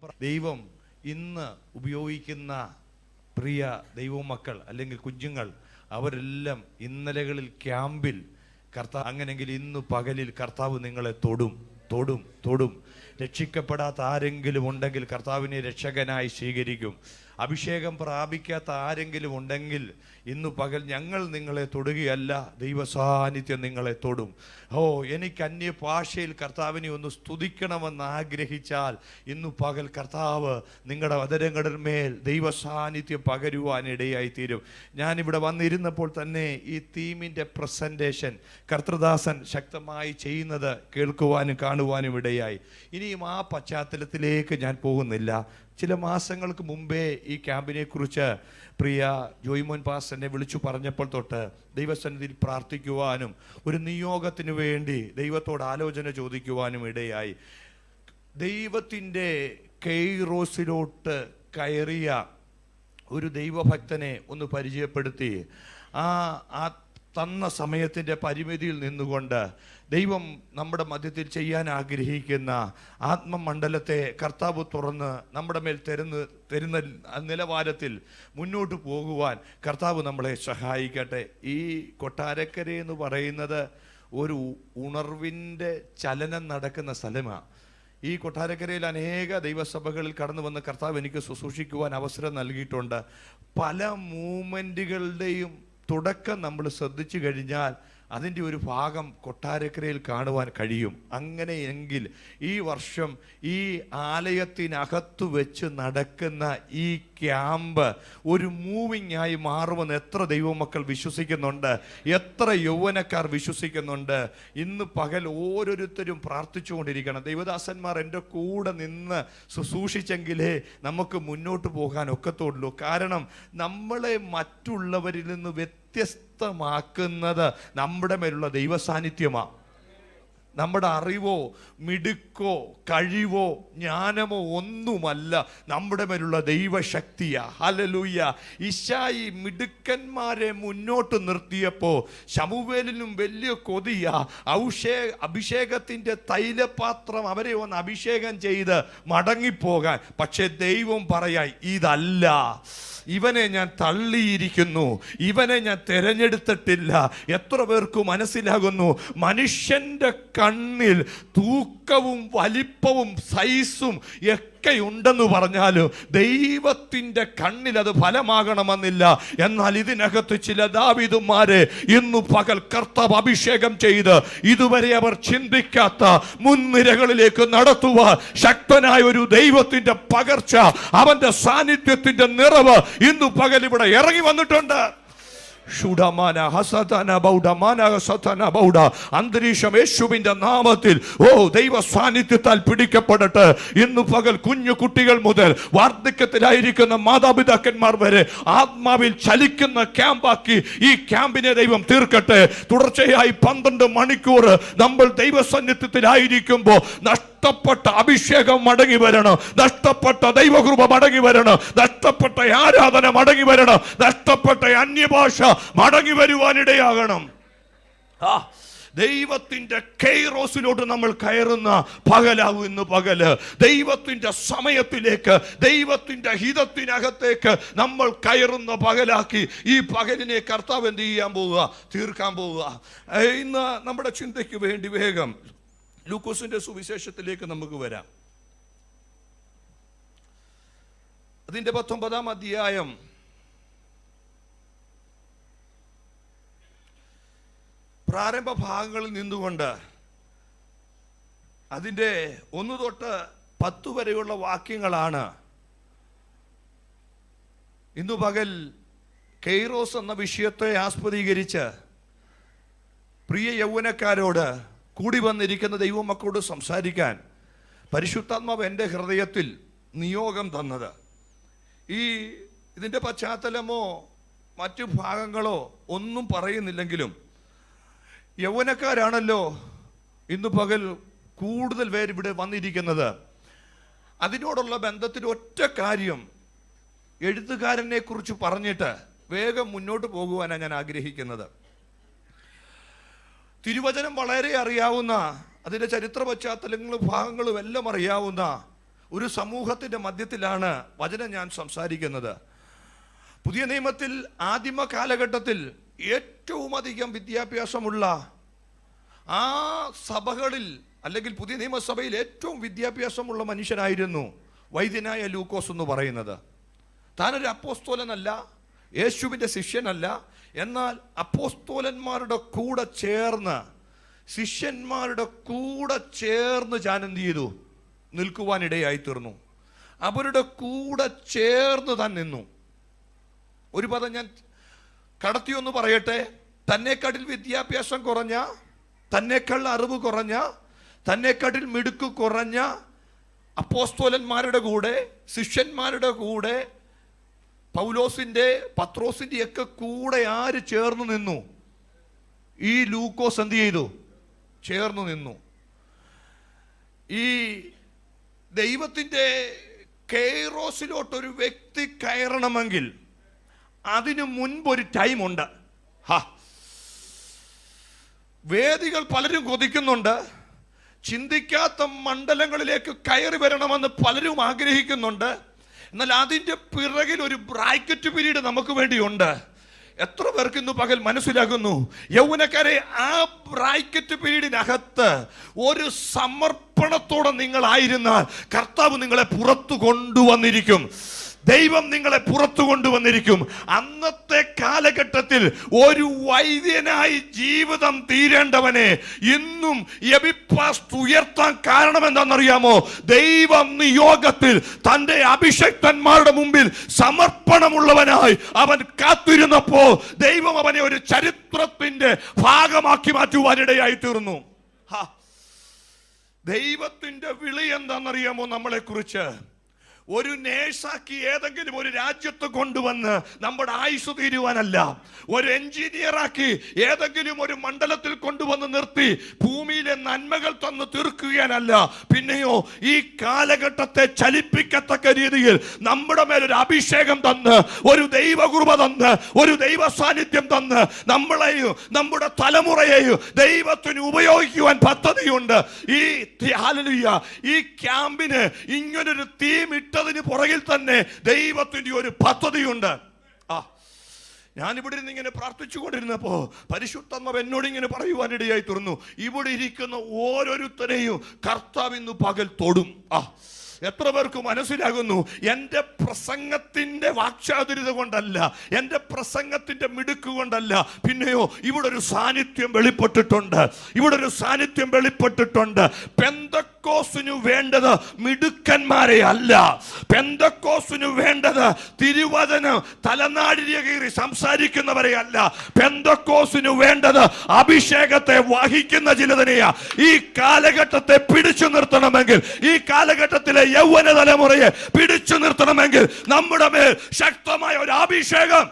ദൈവം ഇന്ന് ഉപയോഗിക്കുന്ന പ്രിയ ദൈവമക്കൾ അല്ലെങ്കിൽ കുഞ്ഞുങ്ങൾ അവരെല്ലാം ഇന്നലകളിൽ ക്യാമ്പിൽ കർത്താവ് അങ്ങനെങ്കിൽ ഇന്ന് പകലിൽ കർത്താവ് നിങ്ങളെ തൊടും. രക്ഷിക്കപ്പെടാത്ത ആരെങ്കിലും ഉണ്ടെങ്കിൽ കർത്താവിനെ രക്ഷകനായി സ്വീകരിക്കും. അഭിഷേകം പ്രാപിക്കാത്ത ആരെങ്കിലും ഉണ്ടെങ്കിൽ ഇന്ന് പകൽ ഞങ്ങൾ നിങ്ങളെ തൊടുകയല്ല, ദൈവസാന്നിധ്യം നിങ്ങളെ തൊടും. എനിക്ക് അന്യ ഭാഷയിൽ കർത്താവിനെ ഒന്ന് സ്തുതിക്കണമെന്ന് ആഗ്രഹിച്ചാൽ ഇന്ന് പകൽ കർത്താവ് നിങ്ങളുടെ അവതരങ്ങളുടെ മേൽ ദൈവസാന്നിധ്യം പകരുവാനിടയായി തീരും. ഞാനിവിടെ വന്നിരുന്നപ്പോൾ തന്നെ ഈ തീമിൻ്റെ പ്രസൻറ്റേഷൻ കർത്തൃദാസൻ ശക്തമായി ചെയ്യുന്നത് കേൾക്കുവാനും കാണുവാനും ഇടയായി. ഇനിയും ആ പശ്ചാത്തലത്തിലേക്ക് ഞാൻ പോകുന്നില്ല. ചില മാസങ്ങൾക്ക് മുമ്പേ ഈ ക്യാമ്പിനെ കുറിച്ച് പ്രിയ ജോയ്മോൻ പാസ്റ്റർ എന്നെ വിളിച്ചു പറഞ്ഞപ്പോൾ തൊട്ട് ദൈവസന്നിധിയിൽ പ്രാർത്ഥിക്കുവാനും ഒരു നിയോഗത്തിന് വേണ്ടി ദൈവത്തോട് ആലോചന ചോദിക്കുവാനും ഇടയായി. ദൈവത്തിൻ്റെ കെയ്റോസിലോട്ട് കയറിയ ഒരു ദൈവഭക്തനെ ഒന്ന് പരിചയപ്പെടുത്തി ആ തന്ന സമയത്തിൻ്റെ പരിമിതിയിൽ നിന്നുകൊണ്ട് ദൈവം നമ്മുടെ മധ്യത്തിൽ ചെയ്യാൻ ആഗ്രഹിക്കുന്ന ആത്മമണ്ഡലത്തെ കർത്താവ് തുറന്ന് നമ്മുടെ മേൽ തരുന്ന നിലവാരത്തിൽ മുന്നോട്ട് പോകുവാൻ കർത്താവ് നമ്മളെ സഹായിക്കട്ടെ. ഈ കൊട്ടാരക്കര എന്ന് പറയുന്നത് ഒരു ഉണർവിൻ്റെ ചലനം നടക്കുന്ന സ്ഥലമാണ്. ഈ കൊട്ടാരക്കരയിൽ അനേക ദൈവസഭകളിൽ കടന്നു വന്ന് കർത്താവ് എനിക്ക് ശുശ്രൂഷിക്കുവാൻ അവസരം നൽകിയിട്ടുണ്ട്. പല മൂവ്മെൻറ്റുകളുടെയും തുടക്കം നമ്മൾ ശ്രദ്ധിച്ചു കഴിഞ്ഞാൽ അതിൻ്റെ ഒരു ഭാഗം കൊട്ടാരക്കരയിൽ കാണുവാൻ കഴിയും. അങ്ങനെയെങ്കിൽ ഈ വർഷം ഈ ആലയത്തിനകത്തു വെച്ച് നടക്കുന്ന ഈ ക്യാമ്പ് ഒരു മൂവിങ് ആയി മാറുമെന്ന് എത്ര ദൈവമക്കൾ വിശ്വസിക്കുന്നുണ്ട്? എത്ര യൗവനക്കാർ വിശ്വസിക്കുന്നുണ്ട്? ഇന്ന് പകൽ ഓരോരുത്തരും പ്രാർത്ഥിച്ചുകൊണ്ടിരിക്കണം. ദൈവദാസന്മാർ എൻ്റെ കൂടെ നിന്ന് ശുശ്രൂഷിച്ചെങ്കിലേ നമുക്ക് മുന്നോട്ട് പോകാൻ ഒക്കത്തുള്ളൂ. കാരണം നമ്മളെ മറ്റുള്ളവരിൽ നിന്ന് വ്യത്യസ്തമാക്കുന്നത് നമ്മുടെ മേലുള്ള ദൈവസാന്നിധ്യമാണ്. നമ്മുടെ അറിവോ മിടുക്കോ കഴിവോ ജ്ഞാനമോ ഒന്നുമല്ല, നമ്മുടെ മേലുള്ള ദൈവശക്തിയാ. ഹല്ലേലൂയ. ഇശായി മിടുക്കന്മാരെ മുന്നോട്ട് നിർത്തിയപ്പോൾ ശമൂവേലിനും വലിയ കൊതിയ അഭിഷേകത്തിൻ്റെ തൈലപാത്രം അവരെ ഒന്ന് അഭിഷേകം ചെയ്ത് മടങ്ങിപ്പോകാൻ. പക്ഷെ ദൈവം പറയാ, ഇതല്ല, ഇവനെ ഞാൻ തള്ളിയിരിക്കുന്നു, ഇവനെ ഞാൻ തിരഞ്ഞെടുത്തിട്ടില്ല. എത്ര പേർക്ക് മനസ്സിലാകുന്നു? മനുഷ്യൻ്റെ കണ്ണിൽ തൂക്കവും വലിപ്പവും സൈസും ഒക്കെ ഉണ്ടെന്ന് പറഞ്ഞാലും ദൈവത്തിൻ്റെ കണ്ണിൽ അത് ഫലമാകണമെന്നില്ല. എന്നാൽ ഇതിനകത്ത് ചില ദാവീദുമാരെ ഇന്നു പകൽ കർത്താവ് അഭിഷേകം ചെയ്ത് ഇതുവരെ അവർ ചിന്തിക്കാത്ത മുൻനിരകളിലേക്ക് നടത്തുവാൻ ശക്തനായ ഒരു ദൈവത്തിൻ്റെ പകർച്ച, അവന്റെ സാന്നിധ്യത്തിൻ്റെ നിറവ് ഇന്നു പകൽ ഇവിടെ ഇറങ്ങി വന്നിട്ടുണ്ട്. അന്തരീക്ഷം യേശുവിന്റെ നാമത്തിൽ ദൈവ സാന്നിധ്യത്താൽ പിടിക്കപ്പെടട്ടെ. ഇന്ന് പകൽ കുഞ്ഞു കുട്ടികൾ മുതൽ വാർദ്ധക്യത്തിലായിരിക്കുന്ന മാതാപിതാക്കന്മാർ വരെ ആത്മാവിൽ ചലിക്കുന്ന ക്യാമ്പാക്കി ഈ ക്യാമ്പിനെ ദൈവം തീർക്കട്ടെ. തുടർച്ചയായി 12 മണിക്കൂർ നമ്മൾ ദൈവസാന്നിധ്യത്തിലായിരിക്കുമ്പോൾ നഷ്ടപ്പെട്ട അഭിഷേകം മടങ്ങി വരണം, നഷ്ടപ്പെട്ട ദൈവകൃപ മടങ്ങി വരണം, നഷ്ടപ്പെട്ട ആരാധന മടങ്ങി വരണം, നഷ്ടപ്പെട്ട അന്യഭാഷ മടങ്ങി വരുവാനിടയാകണം. ദൈവത്തിന്റെ കെയ്റോസിലോട്ട് നമ്മൾ കയറുന്ന പകലാവും ഇന്ന് പകല്. ദൈവത്തിന്റെ സമയത്തിലേക്ക്, ദൈവത്തിന്റെ ഹിതത്തിനകത്തേക്ക് നമ്മൾ കയറുന്ന പകലാക്കി ഈ പകലിനെ കർത്താവ് എന്ത് ചെയ്യാൻ പോവുക? തീർക്കാൻ പോവുക. ഇന്ന് നമ്മുടെ ചിന്തയ്ക്ക് വേണ്ടി വേഗം ലൂക്കോസിന്റെ സുവിശേഷത്തിലേക്ക് നമുക്ക് വരാം. അതിന്റെ 19-ാം അധ്യായം പ്രാരംഭ ഭാഗങ്ങളിൽ നിന്നുകൊണ്ട് അതിൻ്റെ 1 തൊട്ട് 10 വരെയുള്ള വാക്യങ്ങളാണ് ഇന്നു പകൽ കെയ്റോസ് എന്ന വിഷയത്തെ ആസ്പദീകരിച്ച് പ്രിയ യൗവനക്കാരോട് കൂടി വന്നിരിക്കുന്ന ദൈവമക്കളോട് സംസാരിക്കാൻ പരിശുദ്ധാത്മാവ് എൻ്റെ ഹൃദയത്തിൽ നിയോഗം തന്നത്. ഇതിൻ്റെ പശ്ചാത്തലമോ മറ്റു ഭാഗങ്ങളോ ഒന്നും പറയുന്നില്ലെങ്കിലും യൗവനക്കാരാണല്ലോ ഇന്ന് പകൽ കൂടുതൽ പേര് ഇവിടെ വന്നിരിക്കുന്നത്. അതിനോടുള്ള ബന്ധത്തിൽ ഒറ്റ കാര്യം എഴുത്തുകാരനെ കുറിച്ച് പറഞ്ഞിട്ട് വേഗം മുന്നോട്ട് പോകുവാനാണ് ഞാൻ ആഗ്രഹിക്കുന്നത്. തിരുവചനം വളരെ അറിയാവുന്ന, അതിൻ്റെ ചരിത്ര പശ്ചാത്തലങ്ങളും ഭാഗങ്ങളും എല്ലാം അറിയാവുന്ന ഒരു സമൂഹത്തിൻ്റെ മധ്യത്തിലാണ് വചനം ഞാൻ സംസാരിക്കുന്നത്. പുതിയ നിയമത്തിൽ ആദിമ കാലഘട്ടത്തിൽ ഏറ്റവും അധികം വിദ്യാഭ്യാസമുള്ള ആ സഭകളിൽ, അല്ലെങ്കിൽ പുതിയ നിയമസഭയിൽ ഏറ്റവും വിദ്യാഭ്യാസമുള്ള മനുഷ്യനായിരുന്നു വൈദ്യനായ ലൂക്കോസ് എന്ന് പറയുന്നത്. താനൊരു അപ്പോസ്തോലനല്ല, യേശുവിൻ്റെ ശിഷ്യനല്ല. എന്നാൽ അപ്പോസ്തോലന്മാരുടെ കൂടെ ചേർന്ന്, ശിഷ്യന്മാരുടെ കൂടെ ചേർന്ന് ഞാൻ എന്ത് ചെയ്തു? നിൽക്കുവാനിടയായി തീർന്നു. അവരുടെ കൂടെ ചേർന്ന് താൻ നിന്നു. ഒരു പദം ഞാൻ കടത്തിയൊന്ന് പറയട്ടെ. തന്നെക്കാട്ടിൽ വിദ്യാഭ്യാസം കുറഞ്ഞ, തന്നെക്കാൾ അറിവ് കുറഞ്ഞ, തന്നെക്കാട്ടിൽ മിടുക്ക് കുറഞ്ഞ അപ്പോസ്തോലന്മാരുടെ കൂടെ, ശിഷ്യന്മാരുടെ കൂടെ, പൗലോസിൻ്റെ, പത്രോസിൻ്റെ ഒക്കെ കൂടെ ആര് ചേർന്ന് നിന്നു? ഈ ലൂക്കോസ് എന്ത് ചെയ്തു? ചേർന്ന് നിന്നു. ഈ ദൈവത്തിൻ്റെ കെയ്റോസിലോട്ടൊരു വ്യക്തി കയറണമെങ്കിൽ അതിനു മുൻപൊരു ടൈമുണ്ട്. വേദികൾ പലരും കൊതിക്കുന്നുണ്ട്. ചിന്തിക്കാത്ത മണ്ഡലങ്ങളിലേക്ക് കയറി വരണമെന്ന് പലരും ആഗ്രഹിക്കുന്നുണ്ട്. എന്നാൽ അതിൻ്റെ പിറകിൽ ഒരു ബ്രാക്കറ്റ് പീരീഡ് നമുക്ക് വേണ്ടിയുണ്ട്. എത്ര പേർക്ക് ഇന്ന് പകൽ മനസ്സിലാകുന്നു? യൗവനക്കാരെ, ആ ബ്രാക്കറ്റ് പീരീഡിനകത്ത് ഒരു സമർപ്പണത്തോടെ നിങ്ങളായിരുന്നാൽ കർത്താവ് നിങ്ങളെ പുറത്തു കൊണ്ടുവന്നിരിക്കും. ദൈവം നിങ്ങളെ പുറത്തു കൊണ്ടുവന്നിരിക്കും. അന്നത്തെ കാലഘട്ടത്തിൽ ഒരു വൈദ്യനായി ജീവിതം തീരേണ്ടവനെ ഇന്നും എബിപ്പാസ് ഉയർത്താൻ കാരണം എന്താണെന്നറിയാമോ? ദൈവം നിയോഗത്തിൽ തൻ്റെ അഭിഷക്തന്മാരുടെ മുമ്പിൽ സമർപ്പണമുള്ളവനായി അവൻ കാത്തിരുന്നപ്പോ ദൈവം അവനെ ഒരു ചരിത്രത്തിന്റെ ഭാഗമാക്കി മാറ്റുവാനിടയായി തീർന്നു. ദൈവത്തിന്റെ വിളി എന്താണെന്നറിയാമോ? നമ്മളെ കുറിച്ച് ഒരു നേഴ്സാക്കി ഏതെങ്കിലും ഒരു രാജ്യത്ത് കൊണ്ടുവന്ന് നമ്മുടെ ആയുസ് തീരുവാനല്ല. ഒരു എഞ്ചിനീയറാക്കി ഏതെങ്കിലും ഒരു മണ്ഡലത്തിൽ കൊണ്ടുവന്ന് നിർത്തി ഭൂമിയിലെ നന്മകൾ തന്ന് തീർക്കുകയാനല്ല. പിന്നെയോ ഈ കാലഘട്ടത്തെ ചലിപ്പിക്കത്തക്ക രീതിയിൽ നമ്മുടെ മേലൊരു അഭിഷേകം തന്ന്, ഒരു ദൈവകൃപ തന്ന്, ഒരു ദൈവ സാന്നിധ്യം തന്ന് നമ്മളെയും നമ്മുടെ തലമുറയെയും ദൈവത്തിന് ഉപയോഗിക്കുവാൻ പദ്ധതിയുണ്ട്. ഈ ക്യാമ്പിന് ഇങ്ങനൊരു തീം ഇട്ടതിന് പുറകിൽ തന്നെ ദൈവത്തിന്റെ ഒരു പദ്ധതിയുണ്ട്. ഞാനിവിടെ ഇരുന്ന് ഇങ്ങനെ പ്രാർത്ഥിച്ചുകൊണ്ടിരുന്നപ്പോ പരിശുദ്ധാത്മാവ് എന്നോട് ഇങ്ങനെ പറയുവാനിടയായി തീർന്നു, ഇവിടെ ഇരിക്കുന്ന ഓരോരുത്തരെയും കർത്താവ് ഇന്ന് പകൽ തൊടും. എത്ര പേർക്ക് മനസ്സിലാകുന്നു? എൻ്റെ പ്രസംഗത്തിൻ്റെ വാക്ചാതുര്യത കൊണ്ടല്ല, എൻ്റെ പ്രസംഗത്തിൻ്റെ മിടുക്ക് കൊണ്ടല്ല, പിന്നെയോ ഇവിടെ ഒരു സാന്നിധ്യം വെളിപ്പെട്ടിട്ടുണ്ട്. ഇവിടെ ഒരു സാന്നിധ്യം വെളിപ്പെട്ടിട്ടുണ്ട്. പെന്തക്കോസിനു വേണ്ടത് മിടുക്കന്മാരെ അല്ല. പെന്തക്കോസിനു വേണ്ടത് തിരുവചനം തലനാടിനെ കീറി സംസാരിക്കുന്നവരെ അല്ല. പെന്തക്കോസിനു വേണ്ടത് അഭിഷേകത്തെ വഹിക്കുന്ന ചിലതിനെയാ. ഈ കാലഘട്ടത്തെ പിടിച്ചു നിർത്തണമെങ്കിൽ, ഈ കാലഘട്ടത്തിലെ യൗവന തലമുറയെ പിടിച്ചു നിർത്തണമെങ്കിൽ നമ്മുടെ മേൽ ശക്തമായ ഒരു അഭിഷേകം,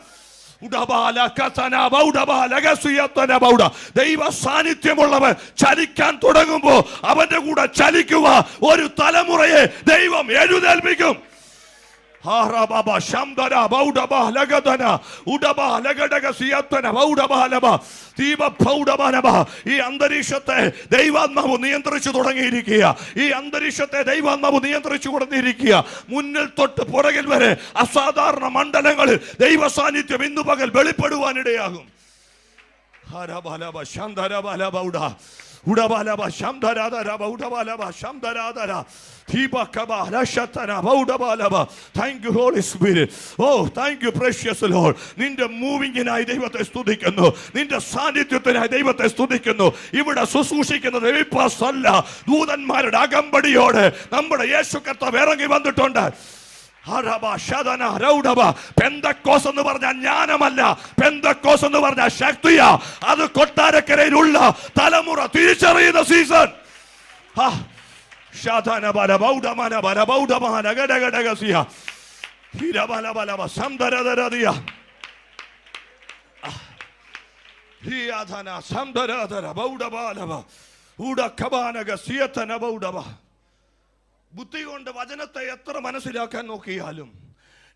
ദൈവ സാന്നിധ്യമുള്ളവൻ ചലിക്കാൻ തുടങ്ങുമ്പോ അവന്റെ കൂടെ ചലിക്കുക ഒരു തലമുറയെ ദൈവം എഴുന്നേൽപ്പിക്കും. ഈ അന്തരീക്ഷത്തെ ദൈവാത്മാവ് നിയന്ത്രിച്ചു തുടങ്ങിയിരിക്കുക. ഈ അന്തരീക്ഷത്തെ ദൈവാത്മാവ് നിയന്ത്രിച്ചു കൊടുത്തിരിക്കുക. മുന്നിൽ തൊട്ട് പുറകിൽ വരെ അസാധാരണ മണ്ഡലങ്ങളിൽ ദൈവ സാന്നിധ്യം ഇന്നു പകൽ വെളിപ്പെടുവാനിടയാകും. Thank you, Holy Spirit. Oh, thank you, precious Lord. നിന്റെ മൂവിങ്ങിനായി ദൈവത്തെ സ്തുതിക്കുന്നു, നിന്റെ സാന്നിധ്യത്തിനായി ദൈവത്തെ സ്തുതിക്കുന്നു. ഇവിടെ ശുശ്രൂഷിക്കുന്നത് വിശ്വാസമല്ല, ദൂതന്മാരുടെ അകമ്പടിയോടെ നമ്മുടെ യേശു കർത്താവ് ഇറങ്ങി വന്നിട്ടുണ്ട്. പെന്തക്കോസ് എന്ന് പറഞ്ഞ ജ്ഞാനമല്ല, പെന്തക്കോസ് എന്ന് പറഞ്ഞ ശക്തിയാ. അത് കൊട്ടാരക്കരയിലുള്ള തലമുറ തിരിച്ചറിയുന്ന സീസൺ. ബുദ്ധി കൊണ്ട് വചനത്തെ എത്ര മനസ്സിലാക്കാൻ നോക്കിയാലും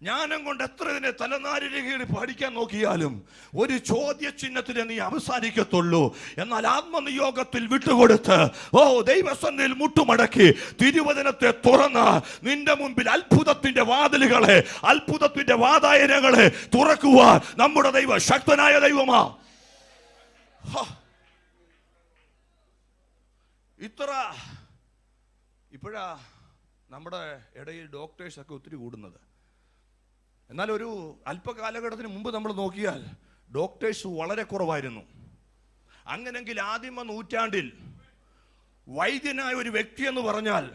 ജ്ഞാനം കൊണ്ട് എത്ര ഇതിനെ തലനാരിഴകീട് പഠിക്കാൻ നോക്കിയാലും ഒരു ചോദ്യചിഹ്നത്തിന് നീ അവസാനിക്കത്തുള്ളൂ. എന്നാൽ ആത്മനിയോഗത്തിൽ വിട്ടുകൊടുത്ത് ദൈവസന്നിധിയിൽ മുട്ടുമടക്കി തിരുവചനത്തെ തുറന്ന് നിന്റെ മുൻപിൽ അത്ഭുതത്തിന്റെ വാതിലുകളെ, അത്ഭുതത്തിന്റെ വാതായനങ്ങളെ തുറക്കുവാൻ നമ്മുടെ ദൈവം ശക്തനായ ദൈവമാ. ഇപ്പോഴാ നമ്മുടെ ഇടയിൽ ഡോക്ടേഴ്സൊക്കെ ഒത്തിരി കൂടുന്നത്. എന്നാൽ ഒരു അല്പകാലഘട്ടത്തിന് മുമ്പ് നമ്മൾ നോക്കിയാൽ ഡോക്ടേഴ്സ് വളരെ കുറവായിരുന്നു. അങ്ങനെങ്കിൽ ആദിമ നൂറ്റാണ്ടിൽ വൈദ്യനായ ഒരു വ്യക്തി എന്ന് പറഞ്ഞാൽ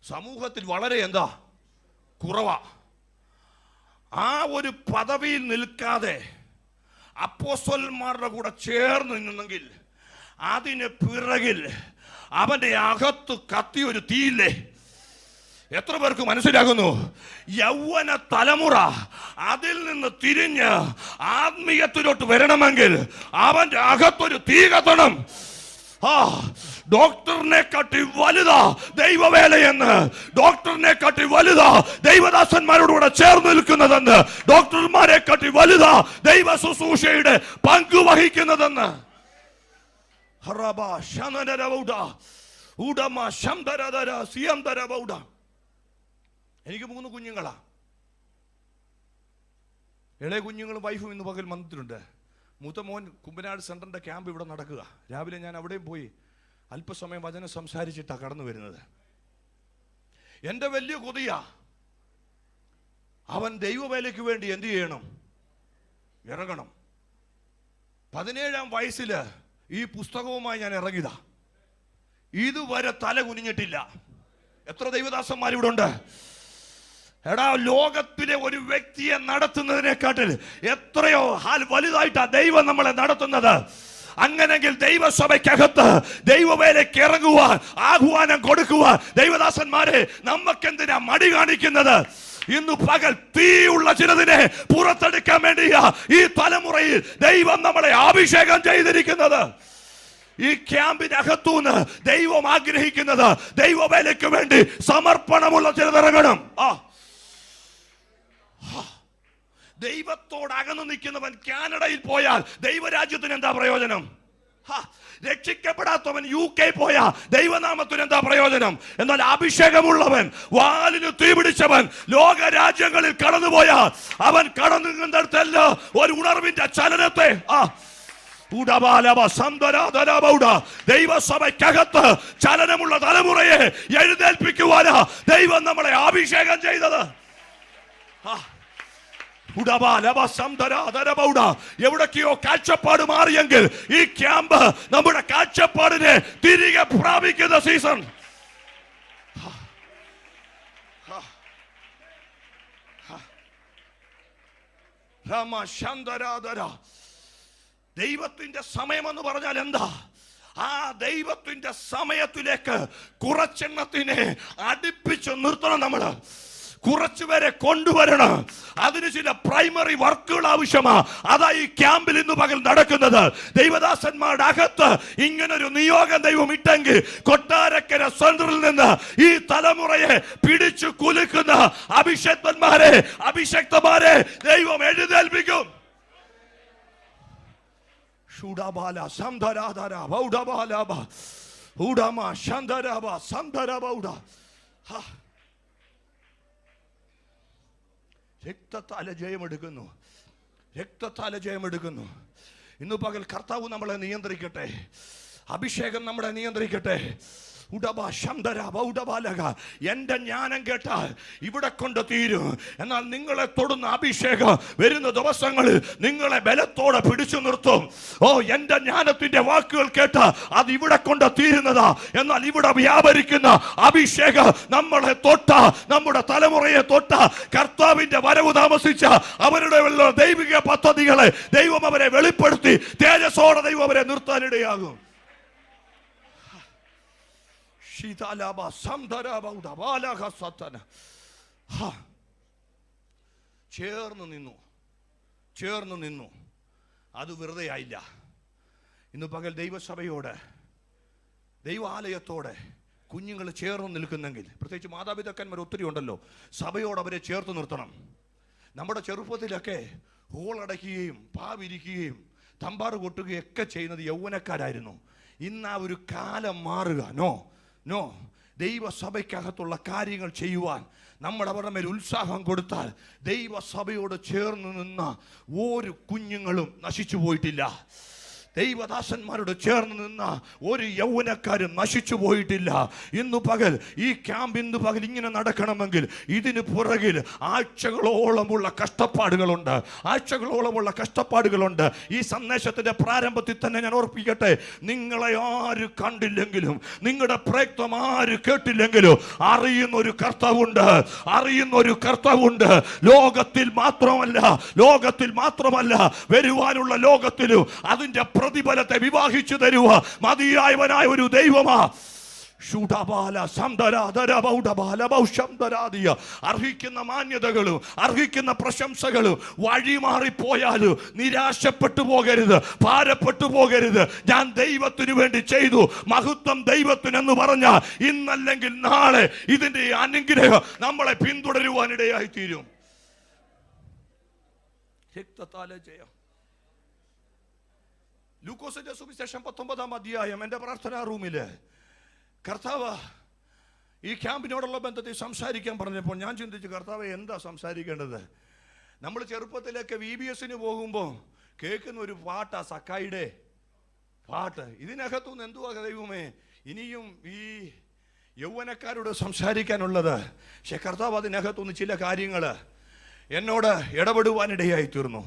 സമൂഹത്തിൽ വളരെ കുറവാ. ആ ഒരു പദവിയിൽ നിൽക്കാതെ അപ്പോസ്തലന്മാരുടെ കൂടെ ചേർന്ന് നിന്നെങ്കിൽ അതിന് പിറകിൽ അവന്റെ അകത്ത് കത്തിയൊരു തീയില്ലേ? എത്ര പേർക്ക് മനസ്സിലാകുന്നു? യൗവന തലമുറ അതിൽ നിന്ന് തിരിഞ്ഞ് ആത്മീയത്തിലോട്ട് വരണമെങ്കിൽ അവന്റെ അകത്തൊരു തീ കത്തണം. ഡോക്ടറിനെ കാട്ടി വലുതാ ദൈവവേലയെന്ന്, ഡോക്ടറിനെ കാട്ടി വലുതാ ദൈവദാസന്മാരോടുകൂടെ ചേർന്ന് നിൽക്കുന്നതെന്ന്, ഡോക്ടർമാരെ കാട്ടി വലുതാ ദൈവ ശുശ്രൂഷയുടെ പങ്കുവഹിക്കുന്നതെന്ന്. എനിക്ക് 3 കുഞ്ഞുങ്ങളാ. ഇളയ കുഞ്ഞുങ്ങളും വൈഫും ഇന്ന് പകൽ വന്നിട്ടുണ്ട്. മൂത്ത മോൻ കുമ്പനാട് സെൻറ്ററിൻ്റെ ക്യാമ്പ് ഇവിടെ നടക്കുക. രാവിലെ ഞാൻ അവിടെയും പോയി അല്പസമയം വചനം സംസാരിച്ചിട്ടാണ് കടന്നു വരുന്നത്. എൻ്റെ വലിയ കൊതിയാ അവൻ ദൈവവേലയ്ക്ക് വേണ്ടി എന്ത് ചെയ്യണം? ഇറങ്ങണം. 17-ാം വയസ്സിൽ ഈ പുസ്തകവുമായി ഞാൻ ഇറങ്ങിയതാ. ഇതുവരെ തല കുനിഞ്ഞിട്ടില്ല. എത്ര ദൈവദാസന്മാർ ഇവിടെ ഉണ്ട്? എടാ, ലോകത്തിലെ ഒരു വ്യക്തിയെ നടത്തുന്നതിനെക്കാട്ടിൽ എത്രയോ വലുതായിട്ടാ ദൈവം നമ്മളെ നടത്തുന്നത്. അങ്ങനെങ്കിൽ ദൈവസഭയ്ക്കകത്ത് ദൈവവേലയ്ക്ക് ഇറങ്ങുവാൻ ആഹ്വാനം കൊടുക്കുവാൻ ദൈവദാസന്മാരെ നമുക്കെന്തിനാ മടി കാണിക്കുന്നത്? ഇന്ന് പകൽ തീയുള്ള ചിലതിനെ പുറത്തെടുക്കാൻ വേണ്ടിയാ ഈ തലമുറയിൽ ദൈവം നമ്മളെ അഭിഷേകം ചെയ്തിരിക്കുന്നത്. ഈ ക്യാമ്പിനകത്തുനിന്ന് ദൈവം ആഗ്രഹിക്കുന്നത് ദൈവവേലയ്ക്ക് വേണ്ടി സമർപ്പണമുള്ള ചിലതിറങ്ങണം. ദൈവത്തോട് അകന്നു നിൽക്കുന്നവൻ കാനഡയിൽ പോയാൽ ദൈവരാജ്യത്തിന് എന്താ പ്രയോജനം? രക്ഷിക്കപ്പെടാത്തവൻ UK പോയാ ദൈവനാമത്തിന് എന്താ പ്രയോജനം? എന്നാൽ അഭിഷേകമുള്ളവൻ, വാലിന് തീ പിടിച്ചവൻ ലോകരാജ്യങ്ങളിൽ കടന്നുപോയാൽ അവൻ കടന്നു നിന്നിടത്തല്ല ഒരു ഉണർവിന്റെ ചലനത്തെ ദൈവസഭയ്ക്കകത്ത് ചലനമുള്ള തലമുറയെ എഴുന്നേൽപ്പിക്കുവാനാ ദൈവം നമ്മളെ അഭിഷേകം ചെയ്തത്. എവിടൊക്കെയോ കാഴ്ചപ്പാട് മാറിയെങ്കിൽ ഈ ക്യാമ്പ് നമ്മുടെ കാഴ്ചപ്പാടിനെ തിരികെ പ്രാപിക്കുന്ന സീസൺ. ദൈവത്തിന്റെ സമയം എന്ന് പറഞ്ഞാൽ എന്താ? ആ ദൈവത്തിന്റെ സമയത്തിലേക്ക് കുറച്ചെണ്ണത്തിനെ അടുപ്പിച്ച് നിർത്തണം. നമ്മള് കുറച്ചുപേരെ കൊണ്ടുവരണം. അതിന് ചില പ്രൈമറി വർക്കുകൾ ആവശ്യമാ. അതാ ഈ ക്യാമ്പിൽ ഇന്ന് പകൽ നടക്കുന്നത്. ദൈവദാസന്മാരുടെ അകത്ത് ഇങ്ങനൊരു നിയോഗം ദൈവം ഇട്ടെങ്കിൽ കൊട്ടാരക്കര സെൻട്രൽ നിന്ന് ഈ തലമുറയെ പിടിച്ചു കുലുക്കുന്ന അഭിഷക്തന്മാരെ, അഭിഷക്തമാരെ ദൈവം എഴുന്നേൽപ്പിക്കും. രക്തത്താല ജയമെടുക്കുന്നു, രക്തത്താല ജയമെടുക്കുന്നു. ഇന്ന് പകൽ കർത്താവ് നമ്മളെ നിയന്ത്രിക്കട്ടെ, അഭിഷേകം നമ്മളെ നിയന്ത്രിക്കട്ടെ. എന്റെ ജ്ഞാനം കേട്ടാൽ ഇവിടെ കൊണ്ട് തീരും. എന്നാൽ നിങ്ങളെ തൊടുന്ന അഭിഷേകം വരുന്ന ദിവസങ്ങളിൽ നിങ്ങളെ ബലത്തോടെ പിടിച്ചു നിർത്തും. എന്റെ ജ്ഞാനത്തിന്റെ വാക്കുകൾ കേട്ടാൽ അത് ഇവിടെ കൊണ്ട് തീരുന്നതാ. എന്നാൽ ഇവിടെ വ്യാപരിക്കുന്ന അഭിഷേകം നമ്മളെ തൊട്ട, നമ്മുടെ തലമുറയെ തൊട്ട, കർത്താവിന്റെ വരവ് താമസിച്ച അവരുടെ ദൈവിക പദ്ധതികളെ ദൈവം അവരെ വെളിപ്പെടുത്തി തേജസ്സോടെ ദൈവം അവരെ നിർത്താനിടയാകും. ചേർന്നു നിന്നു. അത് വെറുതെ ആയില്ല. ഇന്ന് പകൽ ദൈവസഭയോട്, ദൈവാലയത്തോടെ കുഞ്ഞുങ്ങൾ ചേർന്ന് നിൽക്കുന്നെങ്കിൽ, പ്രത്യേകിച്ച് മാതാപിതാക്കന്മാർ ഒത്തിരി ഉണ്ടല്ലോ, സഭയോട് അവരെ ചേർത്ത് നിർത്തണം. നമ്മുടെ ചെറുപ്പത്തിലൊക്കെ ഹോളടയ്ക്കുകയും പാവിരിക്കുകയും തമ്പാറ് കൊട്ടുകയും ഒക്കെ ചെയ്യുന്നത് യൗവനക്കാരായിരുന്നു. ഇന്ന് ആ ഒരു കാലം മാറുക. നോ ദൈവസഭയ്ക്കകത്തുള്ള കാര്യങ്ങൾ ചെയ്യുവാൻ നമ്മൾ അവരുടെ മേൽ ഉത്സാഹം കൊടുത്താൽ ദൈവസഭയോട് ചേർന്ന് നിന്ന ഒരു കുഞ്ഞുങ്ങളും നശിച്ചു പോയിട്ടില്ല. ദൈവദാസന്മാരോട് ചേർന്ന് നിന്ന ഒരു യൗവനക്കാരും നശിച്ചു പോയിട്ടില്ല. ഇന്ന് പകൽ ഈ ക്യാമ്പ് ഇന്ന് പകൽ ഇങ്ങനെ നടക്കണമെങ്കിൽ ഇതിന് പുറകിൽ ആഴ്ചകളോളമുള്ള കഷ്ടപ്പാടുകളുണ്ട്. ഈ സന്ദേശത്തിന്റെ പ്രാരംഭത്തിൽ തന്നെ ഞാൻ ഓർപ്പിക്കട്ടെ, നിങ്ങളെ ആര് കണ്ടില്ലെങ്കിലും, നിങ്ങളുടെ പ്രയത്നം ആര് കേട്ടില്ലെങ്കിലും അറിയുന്ന ഒരു കർത്താവുണ്ട്. ലോകത്തിൽ മാത്രമല്ല വരുവാനുള്ള ലോകത്തിലും അതിന്റെ പ്രതിഫലത്തെ വിവാഹിച്ചു തരുക മതിയായവനായ ഒരു ദൈവമാ. അർഹിക്കുന്ന മാന്യതകളും അർഹിക്കുന്ന പ്രശംസകളും വഴിമാറിപ്പോയാലും നിരാശപ്പെട്ടു പോകരുത്, ഭാരപ്പെട്ടു പോകരുത്. ഞാൻ ദൈവത്തിനു വേണ്ടി ചെയ്തു, മഹത്വം ദൈവത്തിനെന്ന് പറഞ്ഞാൽ ഇന്നല്ലെങ്കിൽ നാളെ ഇതിന്റെ അനുഗ്രഹം നമ്മളെ പിന്തുടരുവാനിടയായി തീരും. രക്തത്താലെ ജയം. ലൂക്കോസിന്റെ സുവിശേഷം 19-ാം അധ്യായം എൻ്റെ പ്രാർത്ഥനാ റൂമില് കർത്താവ് ഈ ക്യാമ്പിനോടുള്ള ബന്ധത്തിൽ സംസാരിക്കാൻ പറഞ്ഞപ്പോൾ ഞാൻ ചിന്തിച്ചു, കർത്താവ് എന്താ സംസാരിക്കേണ്ടത്? നമ്മൾ ചെറുപ്പത്തിലൊക്കെ VBS പോകുമ്പോൾ കേൾക്കുന്ന ഒരു പാട്ടാ, സക്കായിയുടെ പാട്ട്. ഇതിനകത്തുനിന്ന് എന്തുവാ ദൈവമേ ഇനിയും ഈ യൗവനക്കാരോട് സംസാരിക്കാനുള്ളത്? പക്ഷെ കർത്താവ് അതിനകത്തുനിന്ന് ചില കാര്യങ്ങൾ എന്നോട് ഇടപെടുവാനിടയായി തീർന്നു.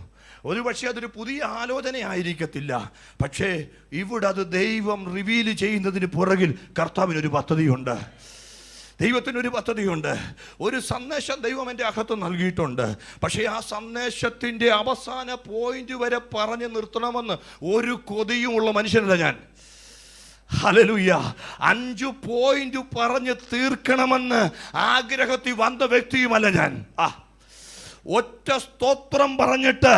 ഒരുപക്ഷെ അതൊരു പുതിയ ആലോചന ആയിരിക്കത്തില്ല, പക്ഷേ ഇവിടെ അത് ദൈവം റിവീൽ ചെയ്യുന്നതിന് പുറകിൽ കർത്താവിനൊരു പദ്ധതിയുണ്ട്. ദൈവത്തിനൊരു പദ്ധതിയുണ്ട്. ഒരു സന്ദേശം ദൈവം എൻ്റെ അകത്ത് നൽകിയിട്ടുണ്ട്. പക്ഷേ ആ സന്ദേശത്തിൻ്റെ അവസാന പോയിന്റ് വരെ പറഞ്ഞു നിർത്തണമെന്ന് ഒരു കൊതിയുമുള്ള മനുഷ്യനല്ല ഞാൻ. ഹല്ലേലൂയ. 5 പോയിന്റ് പറഞ്ഞ് തീർക്കണമെന്ന് ആഗ്രഹത്തിൽ വന്ന വ്യക്തിയുമല്ല ഞാൻ. ഒറ്റ സ്തോത്രം പറഞ്ഞിട്ട്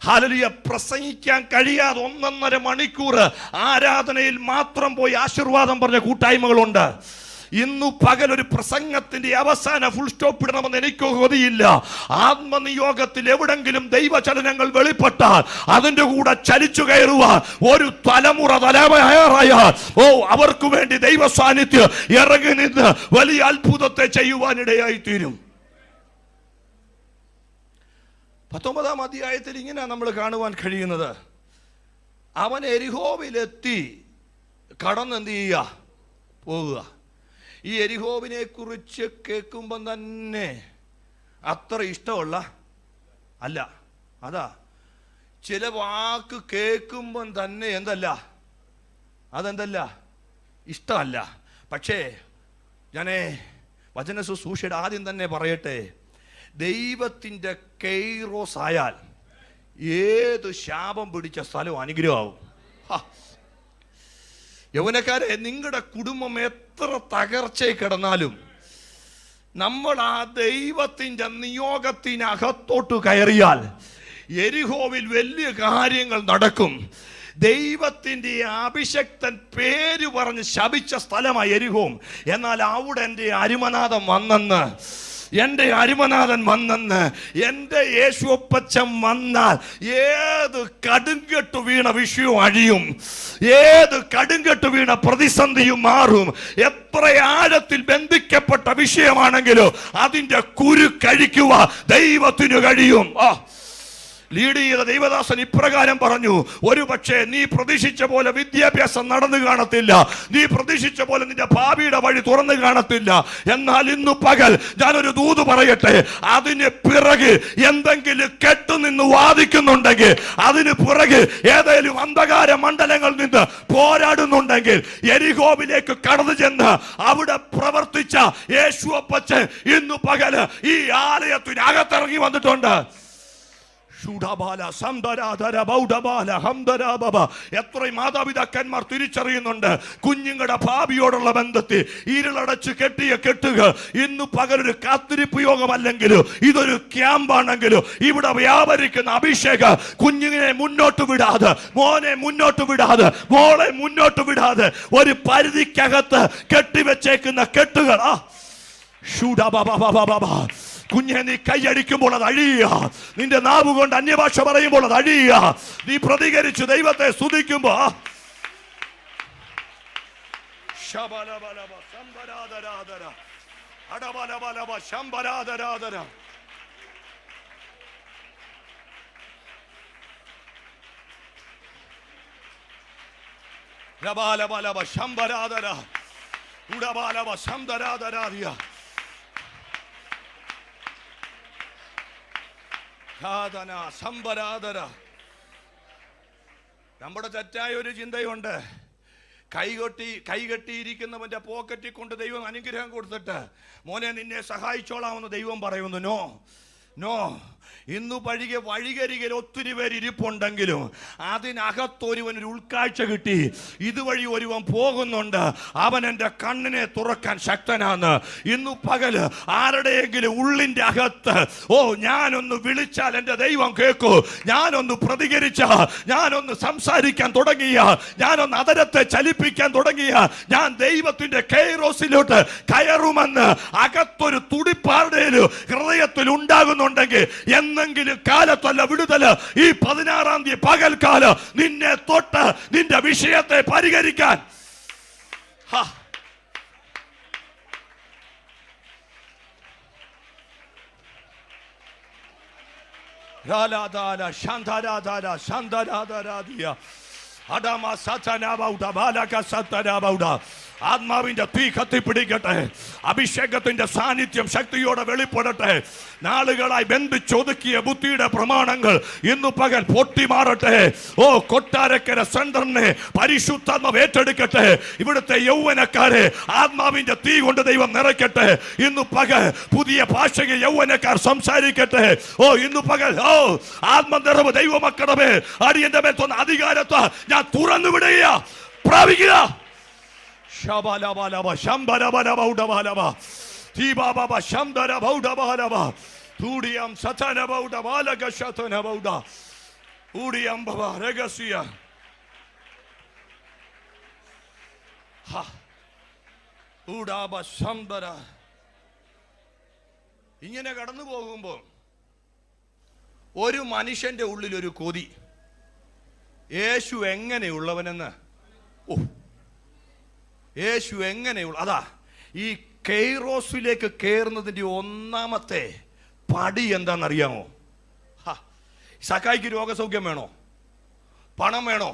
ഹല്ലേലൂയ പ്രസംഗിക്കാൻ കഴിയാതെ 1.5 മണിക്കൂർ ആരാധനയിൽ മാത്രം പോയി ആശീർവാദം പറഞ്ഞ കൂട്ടായ്മകളുണ്ട്. ഇന്നു പകൽ ഒരു പ്രസംഗത്തിന്റെ അവസാന ഫുൾ സ്റ്റോപ്പ് ഇടണമെന്ന് എനിക്ക് കൊതിയില്ല. ആത്മനിയോഗത്തിൽ എവിടെങ്കിലും ദൈവചലനങ്ങൾ വെളിപ്പെട്ടാൽ അതിന്റെ കൂടെ ചലിച്ചു കയറുവാൻ ഒരു തലമുറ തലമുറയായാൽ അവർക്ക് വേണ്ടി ദൈവ സാന്നിധ്യം ഇറങ്ങി നിന്ന് വലിയ അത്ഭുതത്തെ ചെയ്യുവാനിടയായി തീരും. 19-ാം അധ്യായത്തിൽ ഇങ്ങനെ നമ്മൾ കാണുവാൻ കഴിയുന്നത്, അവൻ എരിഹോവിലെത്തി കടന്നെന്ത് ചെയ്യുക, പോവുക. ഈ എരിഹോവിനെ കുറിച്ച് കേൾക്കുമ്പം തന്നെ അത്ര ഇഷ്ടമുള്ള അല്ല. അതാ ചില വാക്ക് കേൾക്കുമ്പം തന്നെ അതെന്തല്ല ഇഷ്ടമല്ല. പക്ഷേ ഞാൻ വചന ശുശ്രൂഷയുടെ ആദ്യം തന്നെ പറയട്ടെ, ദൈവത്തിൻ്റെ കെയ്റോസ് ആയാൽ ഏത് ശാപം പിടിച്ച സ്ഥലവും അനുഗ്രഹമാവും. യൗവനക്കാരെ, നിങ്ങളുടെ കുടുംബം എത്ര തകർച്ചയിൽ കിടന്നാലും നമ്മൾ ആ ദൈവത്തിൻ്റെ നിയോഗത്തിനകത്തോട്ട് കയറിയാൽ യെരിഹോവിൽ വലിയ കാര്യങ്ങൾ നടക്കും. ദൈവത്തിൻ്റെ അഭിഷക്തൻ പേര് പറഞ്ഞ് ശപിച്ച സ്ഥലമായി യെരിഹോ. എന്നാൽ അവിടെ എൻ്റെ അരുമനാഥൻ വന്നെന്ന് എൻ്റെ യേശുപ്പച്ചൻ വന്നാൽ ഏത് കടുങ്കെട്ടു വീണ വിഷയവും അഴിയും, ഏത് കടുങ്കെട്ടു വീണ പ്രതിസന്ധിയും മാറും. എത്ര ആഴത്തിൽ ബന്ധിക്കപ്പെട്ട വിഷയമാണെങ്കിലും അതിൻ്റെ കുരു കഴിക്കുക ദൈവത്തിനു കഴിയും. ലീഡ് ചെയ്ത ദൈവദാസൻ ഇപ്രകാരം പറഞ്ഞു, ഒരു പക്ഷേ നീ പ്രതീക്ഷിച്ച പോലെ വിദ്യാഭ്യാസം നടന്നു കാണത്തില്ല, നീ പ്രതീക്ഷിച്ച പോലെ നിന്റെ ഭാവിയുടെ വഴി തുറന്നു കാണത്തില്ല. എന്നാൽ ഇന്നു പകൽ ഞാനൊരു ദൂത് പറയട്ടെ, അതിന് പിറകെ എന്തെങ്കിലും കെട്ടുനിന്ന് വാദിക്കുന്നുണ്ടെങ്കിൽ, അതിന് പിറകെ ഏതെങ്കിലും അന്ധകാര മണ്ഡലങ്ങളിൽ നിന്ന് പോരാടുന്നുണ്ടെങ്കിൽ, യെരിഹോവിലേക്ക് കടന്നു ചെന്ന് അവിടെ പ്രവർത്തിച്ച യേശുവപ്പച്ചൻ ഇന്നു പകല് ഈ ആലയത്തിനകത്തിറങ്ങി വന്നിട്ടുണ്ട്. എത്ര മാതാപിതാക്കന്മാർ തിരിച്ചറിയുന്നുണ്ട് കുഞ്ഞുങ്ങളുടെ ഭാവിയോടുള്ള ബന്ധത്തിൽ ഇരുളടച്ച് കെട്ടിയ കെട്ടുകൾ ഇന്ന് പകലൊരു കാത്തിരിപ്പ് യോഗമല്ലെങ്കിലും ഇതൊരു ക്യാമ്പാണെങ്കിലും ഇവിടെ വ്യാപരിക്കുന്ന അഭിഷേകം കുഞ്ഞിനെ മുന്നോട്ട് വിടാതെ, മോനെ മുന്നോട്ട് വിടാതെ, മോളെ മുന്നോട്ട് വിടാതെ ഒരു പരിധിക്കകത്ത് കെട്ടിവെച്ചേക്കുന്ന കെട്ടുകൾ കുഞ്ഞെ, നീ കൈയടിക്കുമ്പോൾ അത് അഴിയുക. നിന്റെ നാവ് കൊണ്ട് അന്യഭാഷ പറയുമ്പോൾ അത് അഴിയുക. നീ പ്രതികരിച്ച് ദൈവത്തെ സ്തുതിക്കുമ്പോ നമ്മുടെ തെറ്റായ ഒരു ചിന്തയുണ്ട്. കൈകെട്ടിയിരിക്കുന്നവന്റെ പോക്കറ്റിൽ കൊണ്ട് ദൈവം അനുഗ്രഹം കൊടുത്തിട്ട് മോനെ നിന്നെ സഹായിച്ചോളാമെന്ന് ദൈവം പറയുന്നു. No no. ഇന്ന് വഴികരികിൽ ഒത്തിരി പേര് ഇരിപ്പുണ്ടെങ്കിലും അതിനകത്തൊരുവനൊരു ഉൾക്കാഴ്ച കിട്ടി. ഇതുവഴി ഒരുവൻ പോകുന്നുണ്ട്, അവൻ എൻ്റെ കണ്ണിനെ തുറക്കാൻ ശക്തനാണ്. ഇന്നു പകല് ആരുടെയെങ്കിലും ഉള്ളിൻ്റെ അകത്ത് ഞാനൊന്ന് വിളിച്ചാൽ എൻ്റെ ദൈവം കേൾക്കൂ, ഞാനൊന്ന് പ്രതികരിച്ച, ഞാനൊന്ന് സംസാരിക്കാൻ തുടങ്ങിയ, ഞാനൊന്ന് അതരത്തെ ചലിപ്പിക്കാൻ തുടങ്ങിയ, ഞാൻ ദൈവത്തിൻ്റെ കൈറോസിലോട്ട് കയറുമെന്ന് അകത്തൊരു തുടിപ്പാരുടെയും ഹൃദയത്തിൽ ഉണ്ടാകുന്നുണ്ടെങ്കിൽ എന്നെങ്കിലും കാലത്തല്ല വിടുതല് ഈ 16-ാം തീയതി പകൽക്കാലം നിന്നെ തൊട്ട് നിന്റെ വിഷയത്തെ പരിഹരിക്കാൻ ആത്മാവിന്റെ തീ കത്തിപ്പിടിക്കട്ടെ. അഭിഷേകത്തിന്റെ സാന്നിധ്യം ശക്തിയോടെ വെളിപ്പെടട്ടെ. നാളുകളായി ബന്ധിച്ചൊതുക്കിയ ബുദ്ധിയുടെ പ്രമാണങ്ങൾ ഇന്നു പകൽ പൊട്ടിമാറട്ടെ. കൊട്ടാരക്കര സെന്ററിനെ പരിശുദ്ധാത്മാവ് ഏറ്റെടുക്കട്ടെ. ഇവിടുത്തെ യൗവനക്കാരെ ആത്മാവിന്റെ തീ കൊണ്ട് ദൈവം നിറയ്ക്കട്ടെ. ഇന്നു പകൽ പുതിയ ഭാഷയിൽ യൗവനക്കാർ സംസാരിക്കട്ടെ. ഇന്നു പകൽ ആത്മനിറവ് ദൈവമക്കളെ അടിയന്റെ മേൽ തോന്നുന്ന അധികാരത്തെ ഞാൻ തുറന്നു വിടുക, പ്രാപിക്കുക. ഇങ്ങനെ കടന്നു പോകുമ്പോ ഒരു മനുഷ്യന്റെ ഉള്ളിൽ ഒരു കൊതി, യേശു എങ്ങനെയുള്ളവനെന്ന്. യേശു എങ്ങനെയുള്ള, അതാ ഈ കൈറോസിലേക്ക് കയറുന്നതിൻ്റെ ഒന്നാമത്തെ പടി എന്താണെന്നറിയാമോ? സക്കായിക്ക് രോഗസൗഖ്യം വേണോ? പണം വേണോ?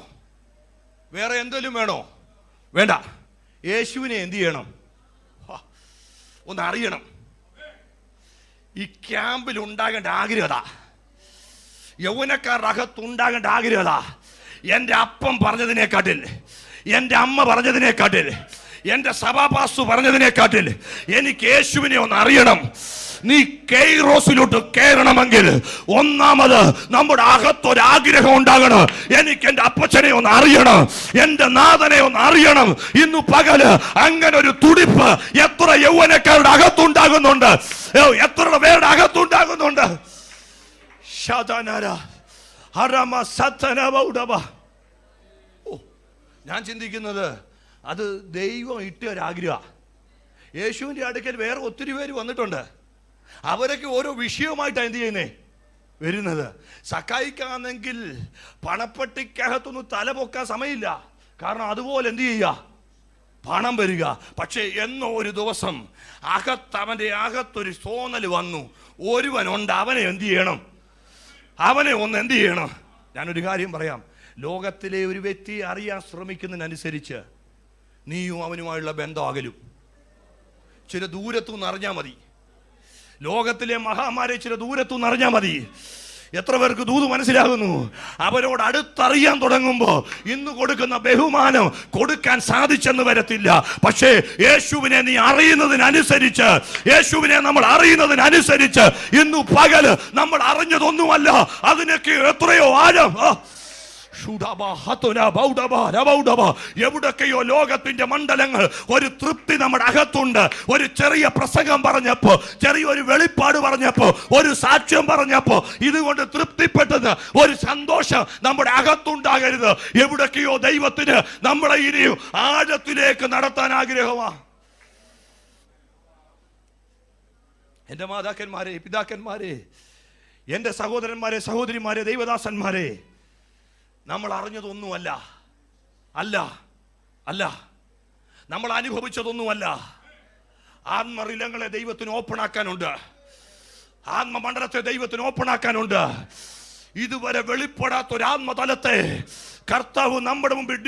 വേറെ എന്തെങ്കിലും വേണോ? വേണ്ട. യേശുവിനെ എന്ത് ചെയ്യണം? ഒന്ന് അറിയണം. ഈ ക്യാമ്പിൽ ഉണ്ടാകേണ്ട ആഗ്രഹത, യൗവനക്കാരുടെ അകത്തുണ്ടാകേണ്ട ആഗ്രഹത, എൻ്റെ അപ്പം പറഞ്ഞതിനെക്കാട്ടിൽ, എൻ്റെ അമ്മ പറഞ്ഞതിനെക്കാട്ടിൽ, എൻ്റെ സഭാപാസ്റ്റു പറഞ്ഞതിനെക്കാട്ടിൽ എനിക്ക് യേശുവിനെ ഒന്ന് അറിയണം. നീ കൈറോസിലോട്ട് കയറണമെങ്കിൽ ഒന്നാമത് നമ്മുടെ അകത്തൊരാഗ്രഹം ഉണ്ടാകണം. എനിക്ക് എൻ്റെ അപ്പച്ചനെ ഒന്ന് അറിയണം, എൻ്റെ നാഥനെ ഒന്ന് അറിയണം. ഇന്നു പകല് അങ്ങനെ ഒരു തുടിപ്പ് എത്ര യൗവനക്കാരുടെ അകത്തുണ്ടാകുന്നുണ്ട്, എത്ര പേരുടെ അകത്തുണ്ടാകുന്നുണ്ട്. ഞാൻ ചിന്തിക്കുന്നത് അത് ദൈവം ഇട്ട ഒരാഗ്രഹ. യേശുവിൻ്റെ അടുക്കൽ വേറെ ഒത്തിരി പേര് വന്നിട്ടുണ്ട്. അവരൊക്കെ ഓരോ വിഷയവുമായിട്ടാണ് എന്ത് ചെയ്യുന്നേ വരുന്നത്. സക്കായിക്കാണെങ്കിൽ പണപ്പെട്ടിക്കകത്തൊന്നും തലപൊക്കാൻ സമയമില്ല. കാരണം അതുപോലെ എന്ത് ചെയ്യുക, പണം വരിക. പക്ഷേ എന്നോ ഒരു ദിവസം അവൻ്റെ അകത്തൊരു തോന്നൽ വന്നു, ഒരുവനുണ്ട്, അവനെ എന്ത് ചെയ്യണം, അവനെ ഒന്ന് എന്ത് ചെയ്യണം. ഞാനൊരു കാര്യം പറയാം, ലോകത്തിലെ ഒരു വ്യക്തിയെ അറിയാൻ ശ്രമിക്കുന്നതിനനുസരിച്ച് നീയും അവനുമായുള്ള ബന്ധം അകലും. ചില ദൂരത്തുനിന്ന് അറിഞ്ഞാൽ മതി. ലോകത്തിലെ മഹാമാരെ ചില ദൂരത്തുനിന്ന് അറിഞ്ഞാൽ മതി. എത്ര പേർക്ക് ദൂത് മനസ്സിലാകുന്നു? അവരോട് അടുത്തറിയാൻ തുടങ്ങുമ്പോൾ ഇന്ന് കൊടുക്കുന്ന ബഹുമാനം കൊടുക്കാൻ സാധിച്ചെന്ന് വരത്തില്ല. പക്ഷേ യേശുവിനെ നീ അറിയുന്നതിനനുസരിച്ച്, യേശുവിനെ നമ്മൾ അറിയുന്നതിനനുസരിച്ച് ഇന്നു പകല് നമ്മൾ അറിഞ്ഞതൊന്നുമല്ല, അതിനൊക്കെ എത്രയോ ആഴം. എവിടൊക്കെയോ ലോകത്തിന്റെ മണ്ഡലങ്ങൾ ഒരു തൃപ്തി നമ്മുടെ അകത്തുണ്ട്. ഒരു ചെറിയ പ്രസംഗം പറഞ്ഞപ്പോ, ചെറിയൊരു വെളിപ്പാട് പറഞ്ഞപ്പോ, ഒരു സാക്ഷ്യം പറഞ്ഞപ്പോ ഇതുകൊണ്ട് തൃപ്തിപ്പെട്ടത് ഒരു സന്തോഷം നമ്മുടെ അകത്തുണ്ടാകരുത്. എവിടൊക്കെയോ ദൈവത്തിന് നമ്മളെ ഇനിയും ആഴത്തിലേക്ക് നടത്താൻ ആഗ്രഹമാ. എൻ്റെ മാതാക്കന്മാരെ, പിതാക്കന്മാരെ, എൻ്റെ സഹോദരന്മാരെ, സഹോദരിമാരെ, ദൈവദാസന്മാരെ, നമ്മൾ അറിഞ്ഞതൊന്നുമല്ല, അല്ല നമ്മൾ അനുഭവിച്ചതൊന്നുമല്ല. ആത്മറിലങ്ങളെ ദൈവത്തിന് ഓപ്പണാക്കാനുണ്ട്. ആത്മമണ്ഡലത്തെ ദൈവത്തിന് ഓപ്പണാക്കാനുണ്ട്. ഇതുവരെ വെളിപ്പെടാത്ത ഒരു ആത്മതലത്തെ കർത്താവ് നമ്മുടെ മുമ്പിൽ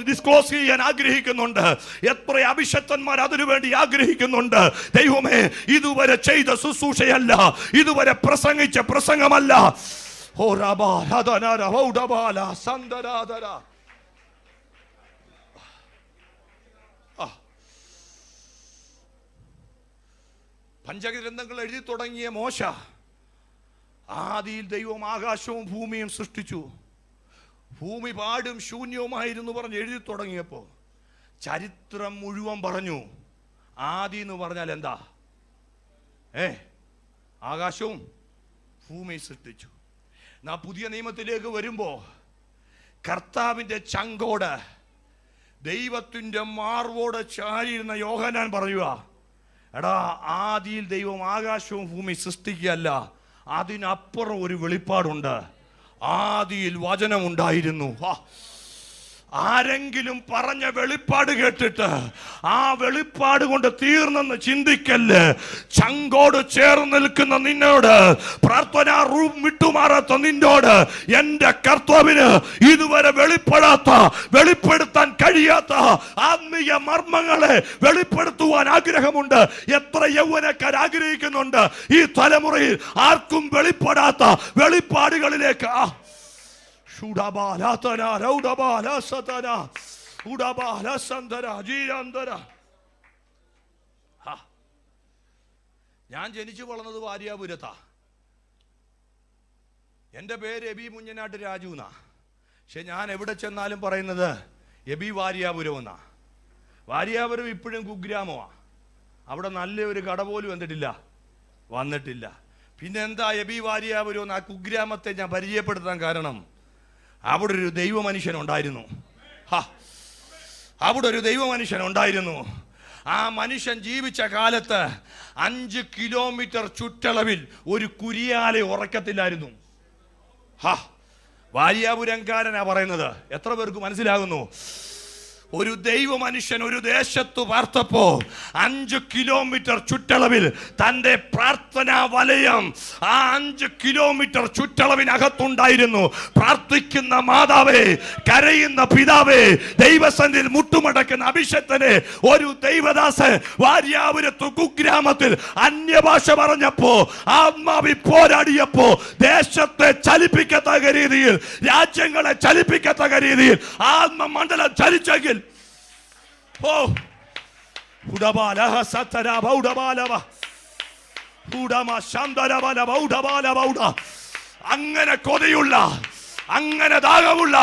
ഡിസ്ക്ലോസ് ചെയ്യാൻ ആഗ്രഹിക്കുന്നുണ്ട്. എത്ര അഭിഷക്തന്മാർ അതിനുവേണ്ടി ആഗ്രഹിക്കുന്നുണ്ട്. ദൈവമേ, ഇതുവരെ ചെയ്ത ശുശ്രൂഷയല്ല, ഇതുവരെ പ്രസംഗിച്ച പ്രസംഗമല്ല. ഓ റബാ ഹദനര ഹൗഡബാല സന്ദരാദര. പഞ്ചഗ്രന്ഥങ്ങൾ എഴുതി തുടങ്ങിയ മോശ ആദിയിൽ ദൈവം ആകാശവും ഭൂമിയും സൃഷ്ടിച്ചു, ഭൂമി പാടും ശൂന്യവുമായിരുന്നു പറഞ്ഞ് എഴുതി തുടങ്ങിയപ്പോൾ ചരിത്രം മുഴുവൻ പറഞ്ഞു. ആദി എന്ന് പറഞ്ഞാൽ എന്താ? ആകാശവും ഭൂമിയും സൃഷ്ടിച്ചു. നാ പുതിയ നിയമത്തിലേക്ക് വരുമ്പോൾ കർത്താവിൻ്റെ ചങ്കോട് ദൈവത്തിൻ്റെ മാർവോട് ചാരിയിരുന്ന യോഹന്നാൻ പറയുക, എടാ, ആദിയിൽ ദൈവം ആകാശവും ഭൂമി സൃഷ്ടിക്കുകയല്ല, അതിനപ്പുറം ഒരു വെളിപ്പാടുണ്ട്. ആദിയിൽ വചനമുണ്ടായിരുന്നു. ആരെങ്കിലും പറഞ്ഞ വെളിപ്പാട് കേട്ടിട്ട് ആ വെളിപ്പാട് കൊണ്ട് തീർന്നെന്ന് ചിന്തിക്കല്ല്. ചങ്കോട് ചേർന്ന് നിൽക്കുന്ന നിന്നോട്, പ്രാർത്ഥനാ റൂം വിട്ടുമാറാത്ത നിന്നോട്, എൻ്റെ കർത്താവിന് ഇതുവരെ വെളിപ്പെടുത്താൻ കഴിയാത്ത ആത്മീയ മർമ്മങ്ങളെ വെളിപ്പെടുത്തുവാൻ ആഗ്രഹമുണ്ട്. എത്ര യൗവനക്കാർ ആഗ്രഹിക്കുന്നുണ്ട് ഈ തലമുറയിൽ ആർക്കും വെളിപ്പെടാത്ത വെളിപ്പാടുകളിലേക്ക്. ഞാൻ ജനിച്ചു വളർന്നത് വാര്യാപുരത്താ. എൻ്റെ പേര് എബി മുഞ്ഞനാട്ട് രാജു എന്നാ. പക്ഷെ ഞാൻ എവിടെ ചെന്നാലും പറയുന്നത് എബി വാര്യാപുരം എന്നാ. വാര്യാപുരം ഇപ്പോഴും കുഗ്രാമമാണ്. അവിടെ നല്ലൊരു കട പോലും വന്നിട്ടില്ല. പിന്നെന്താ എബി വാര്യാപുരം എന്ന് ആ കുഗ്രാമത്തെ ഞാൻ പരിചയപ്പെടുത്താൻ കാരണം, അവിടെ ഒരു ദൈവ മനുഷ്യനുണ്ടായിരുന്നു. ആ മനുഷ്യൻ ജീവിച്ച കാലത്ത് 5 കിലോമീറ്റർ ചുറ്റളവിൽ ഒരു കുരിയാലെ ഉറക്കത്തില്ലായിരുന്നു. വാര്യാപുരംകാരനാ പറയുന്നത്. എത്ര പേർക്ക് മനസ്സിലാകുന്നു? ഒരു ദൈവ മനുഷ്യൻ ഒരു ദേശത്ത് പാർത്തപ്പോ 5 കിലോമീറ്റർ ചുറ്റളവിൽ തൻ്റെ പ്രാർത്ഥനാ വലയം ആ 5 കിലോമീറ്റർ ചുറ്റളവിനകത്തുണ്ടായിരുന്നു. പ്രാർത്ഥിക്കുന്ന മാതാവേ, കരയുന്ന പിതാവേ, ദൈവസന്നിധിയിൽ മുട്ടുമടക്കുന്ന അഭിഷക്തനെ ഒരു ദൈവദാസൻ വാര്യാപുരത്ത് കുഗ്രാമത്തിൽ അന്യഭാഷ പറഞ്ഞപ്പോ, ആത്മാവി പോരാടിയപ്പോ, ദേശത്തെ ചലിപ്പിക്കത്തക്ക രീതിയിൽ, രാജ്യങ്ങളെ ചലിപ്പിക്കത്തക്ക രീതിയിൽ ആത്മമണ്ഡലം ചലിച്ചെങ്കിൽ അങ്ങനെ കൊതിയുള്ള, അങ്ങനെ ദാഹമുള്ള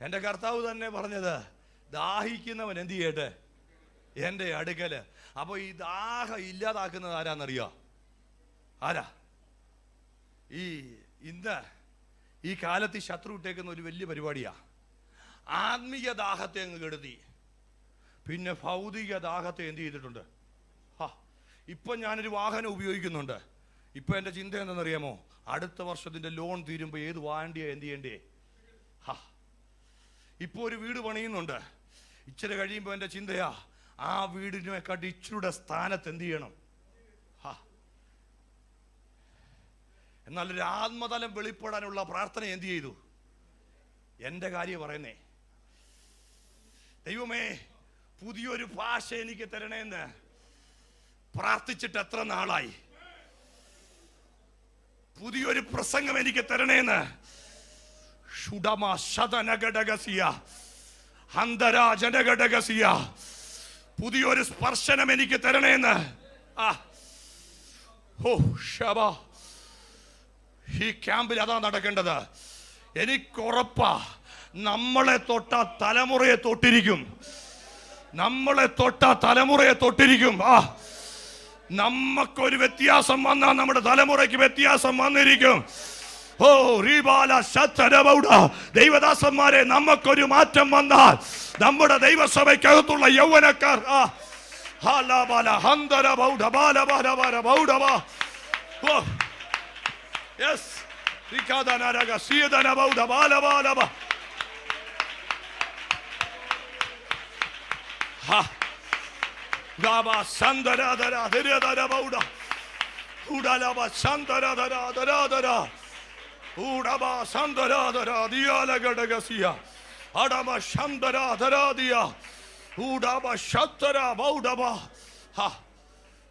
എന്റെ കർത്താവ് തന്നെ പറഞ്ഞത്, ദാഹിക്കുന്നവൻ എന്ത് ചെയ്യട്ടെ എൻ്റെ അടുക്കല്. അപ്പൊ ഈ ദാഹം ഇല്ലാതാക്കുന്നത് ആരാന്നറിയോ? ഇന്ന് ഈ കാലത്ത് ശത്രു ഇട്ടേക്കുന്ന ഒരു വലിയ പരിപാടിയാ. ആത്മീയ ദാഹത്തെ അങ്ങ് കെടുത്തി, പിന്നെ ഭൗതിക ദാഹത്തെ എന്ത് ചെയ്തിട്ടുണ്ട്? ഇപ്പൊ ഞാനൊരു വാഹനം ഉപയോഗിക്കുന്നുണ്ട്. ഇപ്പൊ എൻ്റെ ചിന്ത എന്താണെന്നറിയാമോ? അടുത്ത വർഷത്തിന്റെ ലോൺ തീരുമ്പോ ഏത് വാണ്ടിയാ എന്ത് ചെയ്യണ്ടേ? ഇപ്പൊ ഒരു വീട് പണിയുന്നുണ്ട്. ഇച്ചിരി കഴിയുമ്പോൾ എൻ്റെ ചിന്തയാ, ആ വീടിനെക്കാട്ടി ഇച്ചിരുടെ സ്ഥാനത്ത് എന്ത് ചെയ്യണം? എന്നാൽ ഒരു ആത്മതലം വെളിപ്പെടാനുള്ള പ്രാർത്ഥന എന്ത് ചെയ്തു? എൻ്റെ കാര്യം പറയുന്നേ, ദൈവമേ പുതിയൊരു ഭാഷ എനിക്ക് തരണേന്ന് പ്രാർത്ഥിച്ചിട്ട് എത്ര നാളായി. പുതിയൊരു പ്രസംഗം എനിക്ക് തരണേന്ന് പുതിയൊരു സ്പർശനം എനിക്ക് തരണേന്ന്. ഈ ക്യാമ്പിൽ അതാ നടക്കേണ്ടത്. എനിക്കുറപ്പാ, നമ്മളെ തൊട്ട തലമുറയെ തൊട്ടിരിക്കും. നമുക്കൊരു വ്യത്യാസം വന്നാൽ നമ്മുടെ തലമുറയ്ക്ക് വ്യത്യാസം വന്നിരിക്കും. ഓ റീബാല ശതരബൗഡ, ദൈവദാസന്മാരെ, നമുക്കൊരു മാറ്റം വന്നാൽ നമ്മുടെ ദൈവസഭയ്ക്കകത്തുള്ള യൗവനക്കാർ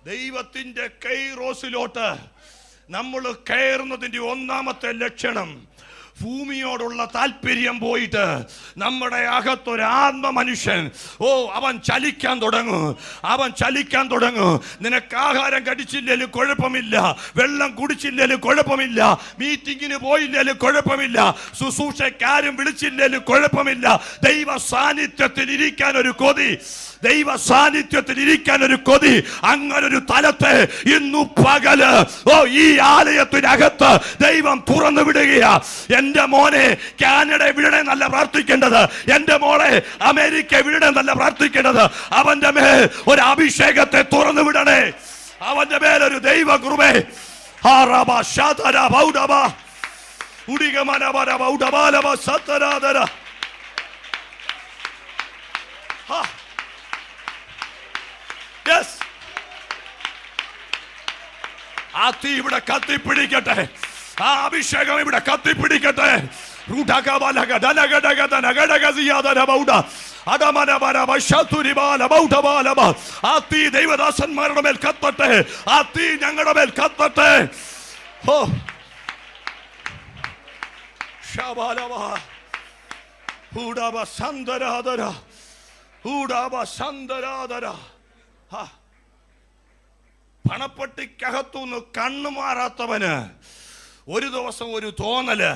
ദൈവത്തിന്റെ കൈറോസിലോട്ട് നമ്മൾ കയറുന്നതിന്റെ ഒന്നാമത്തെ ലക്ഷണം, ഭൂമിയോടുള്ള താല്പര്യം പോയിട്ട് നമ്മുടെ അകത്തൊരു ആത്മ മനുഷ്യൻ അവൻ ചലിക്കാൻ തുടങ്ങും. നിനക്ക് ആഹാരം കടിച്ചില്ലേലും കുഴപ്പമില്ല, വെള്ളം കുടിച്ചില്ലേലും കുഴപ്പമില്ല, മീറ്റിങ്ങിന് പോയില്ലേലും കുഴപ്പമില്ല, ശുശ്രൂഷക്കാരും വിളിച്ചില്ലേലും കുഴപ്പമില്ല, ദൈവ സാന്നിധ്യത്തിൽ ഇരിക്കാൻ ഒരു കൊതി, അങ്ങനൊരു തലത്തെ ഇന്നു പകല് ഈ ആലയത്തിനകത്ത് ദൈവം തുറന്നു വിടുകയാ. എന്റെ മോനെ കാനഡ വിടണേ എന്നല്ല പ്രാർത്ഥിക്കേണ്ടത്, എന്റെ മോളെ അമേരിക്ക വിടണേ എന്നല്ല പ്രാർത്ഥിക്കേണ്ടത്. അവന്റെ മേൽ ഒരു അഭിഷേകത്തെ തുറന്നു വിടണേ, അവന്റെ മേലൊരു ദൈവ കൃപേ. ആ തീ ഇവിടെ കത്തിപ്പിടിക്കട്ടെ, ആ അഭിഷേകം ഇവിടെ കത്തിപ്പിടിക്കട്ടെ. ആ തീ ദൈവദാസന്മാരുടെ മേൽ കത്തട്ടെ, ആ തീ ഞങ്ങളുടെ മേൽ കത്തട്ടെ. പണപ്പെട്ടിക്കകത്തുനിന്ന് കണ്ണുമാറാത്തവന് ഒരു ദിവസം ഒരു തോന്നല്,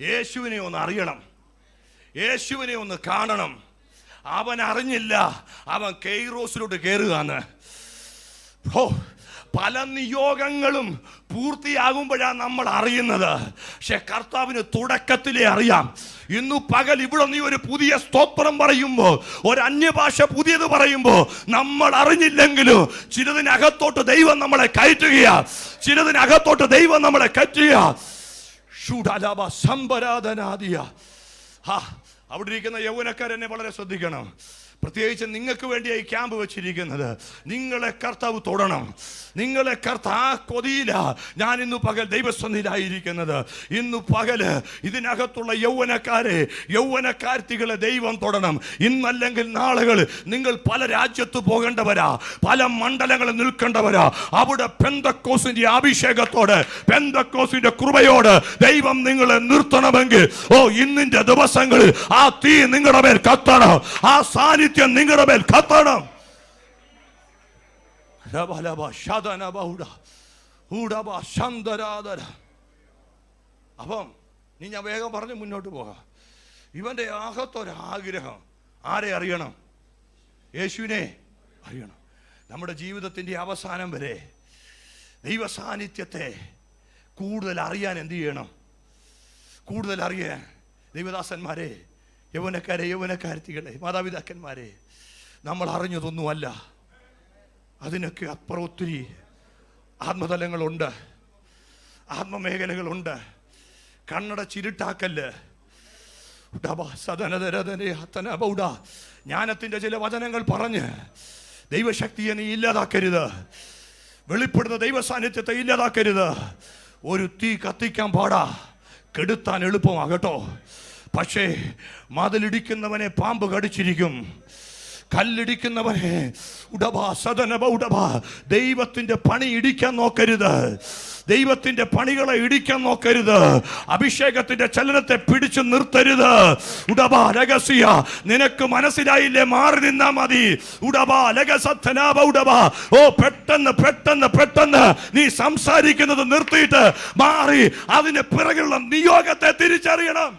യേശുവിനെ ഒന്ന് അറിയണം, യേശുവിനെ ഒന്ന് കാണണം. അവൻ അറിഞ്ഞില്ല അവൻ കെയ്റോസിലോട്ട് കയറുകയാണ്. പല നിയോഗങ്ങളും പൂർത്തിയാകുമ്പോഴാണ് നമ്മൾ അറിയുന്നത്. പക്ഷെ കർത്താവിന് തുടക്കത്തിലേ അറിയാം. ഇന്നു പകൽ ഇവിടെ നീ ഒരു പുതിയ സ്തോത്രം പറയുമ്പോൾ, ഒരു അന്യഭാഷ പുതിയത് പറയുമ്പോൾ നമ്മൾ അറിഞ്ഞില്ലെങ്കിലും ചിലതിനകത്തോട്ട് ദൈവം നമ്മളെ കയറ്റുകയാ, ചിലതിനകത്തോട്ട് ദൈവം നമ്മളെ കയറ്റുക. അവിടെ ഇരിക്കുന്ന യൗവനക്കാരെന്നെ വളരെ ശ്രദ്ധിക്കണം. പ്രത്യേകിച്ച് നിങ്ങൾക്ക് വേണ്ടിയായി ക്യാമ്പ് വെച്ചിരിക്കുന്നത്. നിങ്ങളെ കർത്താവ് തൊടണം, നിങ്ങളെ കർത്താവ് ആ കൊതിയില ഞാൻ ഇന്നു പകൽ ദൈവസന്നിധിയിലായിരിക്കുന്നത്. ഇന്നു പകല് ഇതിനകത്തുള്ള യൗവനക്കാർത്തികളെ ദൈവം തൊടണം. ഇന്നല്ലെങ്കിൽ നാളുകൾ നിങ്ങൾ പല രാജ്യത്ത് പോകേണ്ടവരാ, പല മണ്ഡലങ്ങളിൽ നിൽക്കേണ്ടവരാ. അവിടെ പെന്തക്കോസിന്റെ അഭിഷേകത്തോട്, പെന്തക്കോസിന്റെ കൃപയോട് ദൈവം നിങ്ങളെ നിർത്തണമെങ്കിൽ ഇന്നിന്റെ ദിവസങ്ങളിൽ ആ തീ നിങ്ങളുടെ മേൽ കത്തണം, ആ സാന്നിധ്യം നിങ്ങളുടെ മേൽ കത്തണം. അപ്പം ഞാൻ വേഗം പറഞ്ഞ് മുന്നോട്ട് പോകാം. ഇവന്റെ അകത്തൊരാഗ്രഹം ആരെ അറിയണം? യേശുവിനെ അറിയണം. നമ്മുടെ ജീവിതത്തിന്റെ അവസാനം വരെ ദൈവ സാന്നിധ്യത്തെ കൂടുതൽ അറിയാൻ എന്ത് ചെയ്യണം? കൂടുതൽ അറിയാൻ ദൈവദാസന്മാരെ, യൗവനക്കാരത്തികളെ, മാതാപിതാക്കന്മാരെ, നമ്മൾ അറിഞ്ഞതൊന്നുമല്ല, അതിനൊക്കെ അപ്പുറം ഒത്തിരി ആത്മതലങ്ങളുണ്ട്, ആത്മമേഖലകളുണ്ട്. കണ്ണട ചിരുട്ടാക്കല്ല്. ജ്ഞാനത്തിന്റെ ചില വചനങ്ങൾ പറഞ്ഞ് ദൈവശക്തിയെ നീ ഇല്ലാതാക്കരുത്, വെളിപ്പെടുന്ന ദൈവ സാന്നിധ്യത്തെ ഇല്ലാതാക്കരുത്. ഒരു തീ കത്തിക്കാൻ പാടാ, കെടുത്താൻ എളുപ്പമാകട്ടോ. പക്ഷേ മതിലിടിക്കുന്നവനെ പാമ്പ് കടിച്ചിരിക്കും, കല്ലിടിക്കുന്നവനെ ദൈവത്തിന്റെ പണി ഇടിക്കാൻ നോക്കരുത്, ദൈവത്തിന്റെ പണികളെ ഇടിക്കാൻ നോക്കരുത്, അഭിഷേകത്തിന്റെ ചലനത്തെ പിടിച്ചു നിർത്തരുത്. രഹസ്യ നിനക്ക് മനസ്സിലായില്ലേ? മാറി നിന്നാ മതി. പെട്ടെന്ന് പെട്ടെന്ന് പെട്ടെന്ന് നീ സംസാരിക്കുന്നത് നിർത്തിയിട്ട് മാറി അതിന് പിറകുള്ള നിയോഗത്തെ തിരിച്ചറിയണം.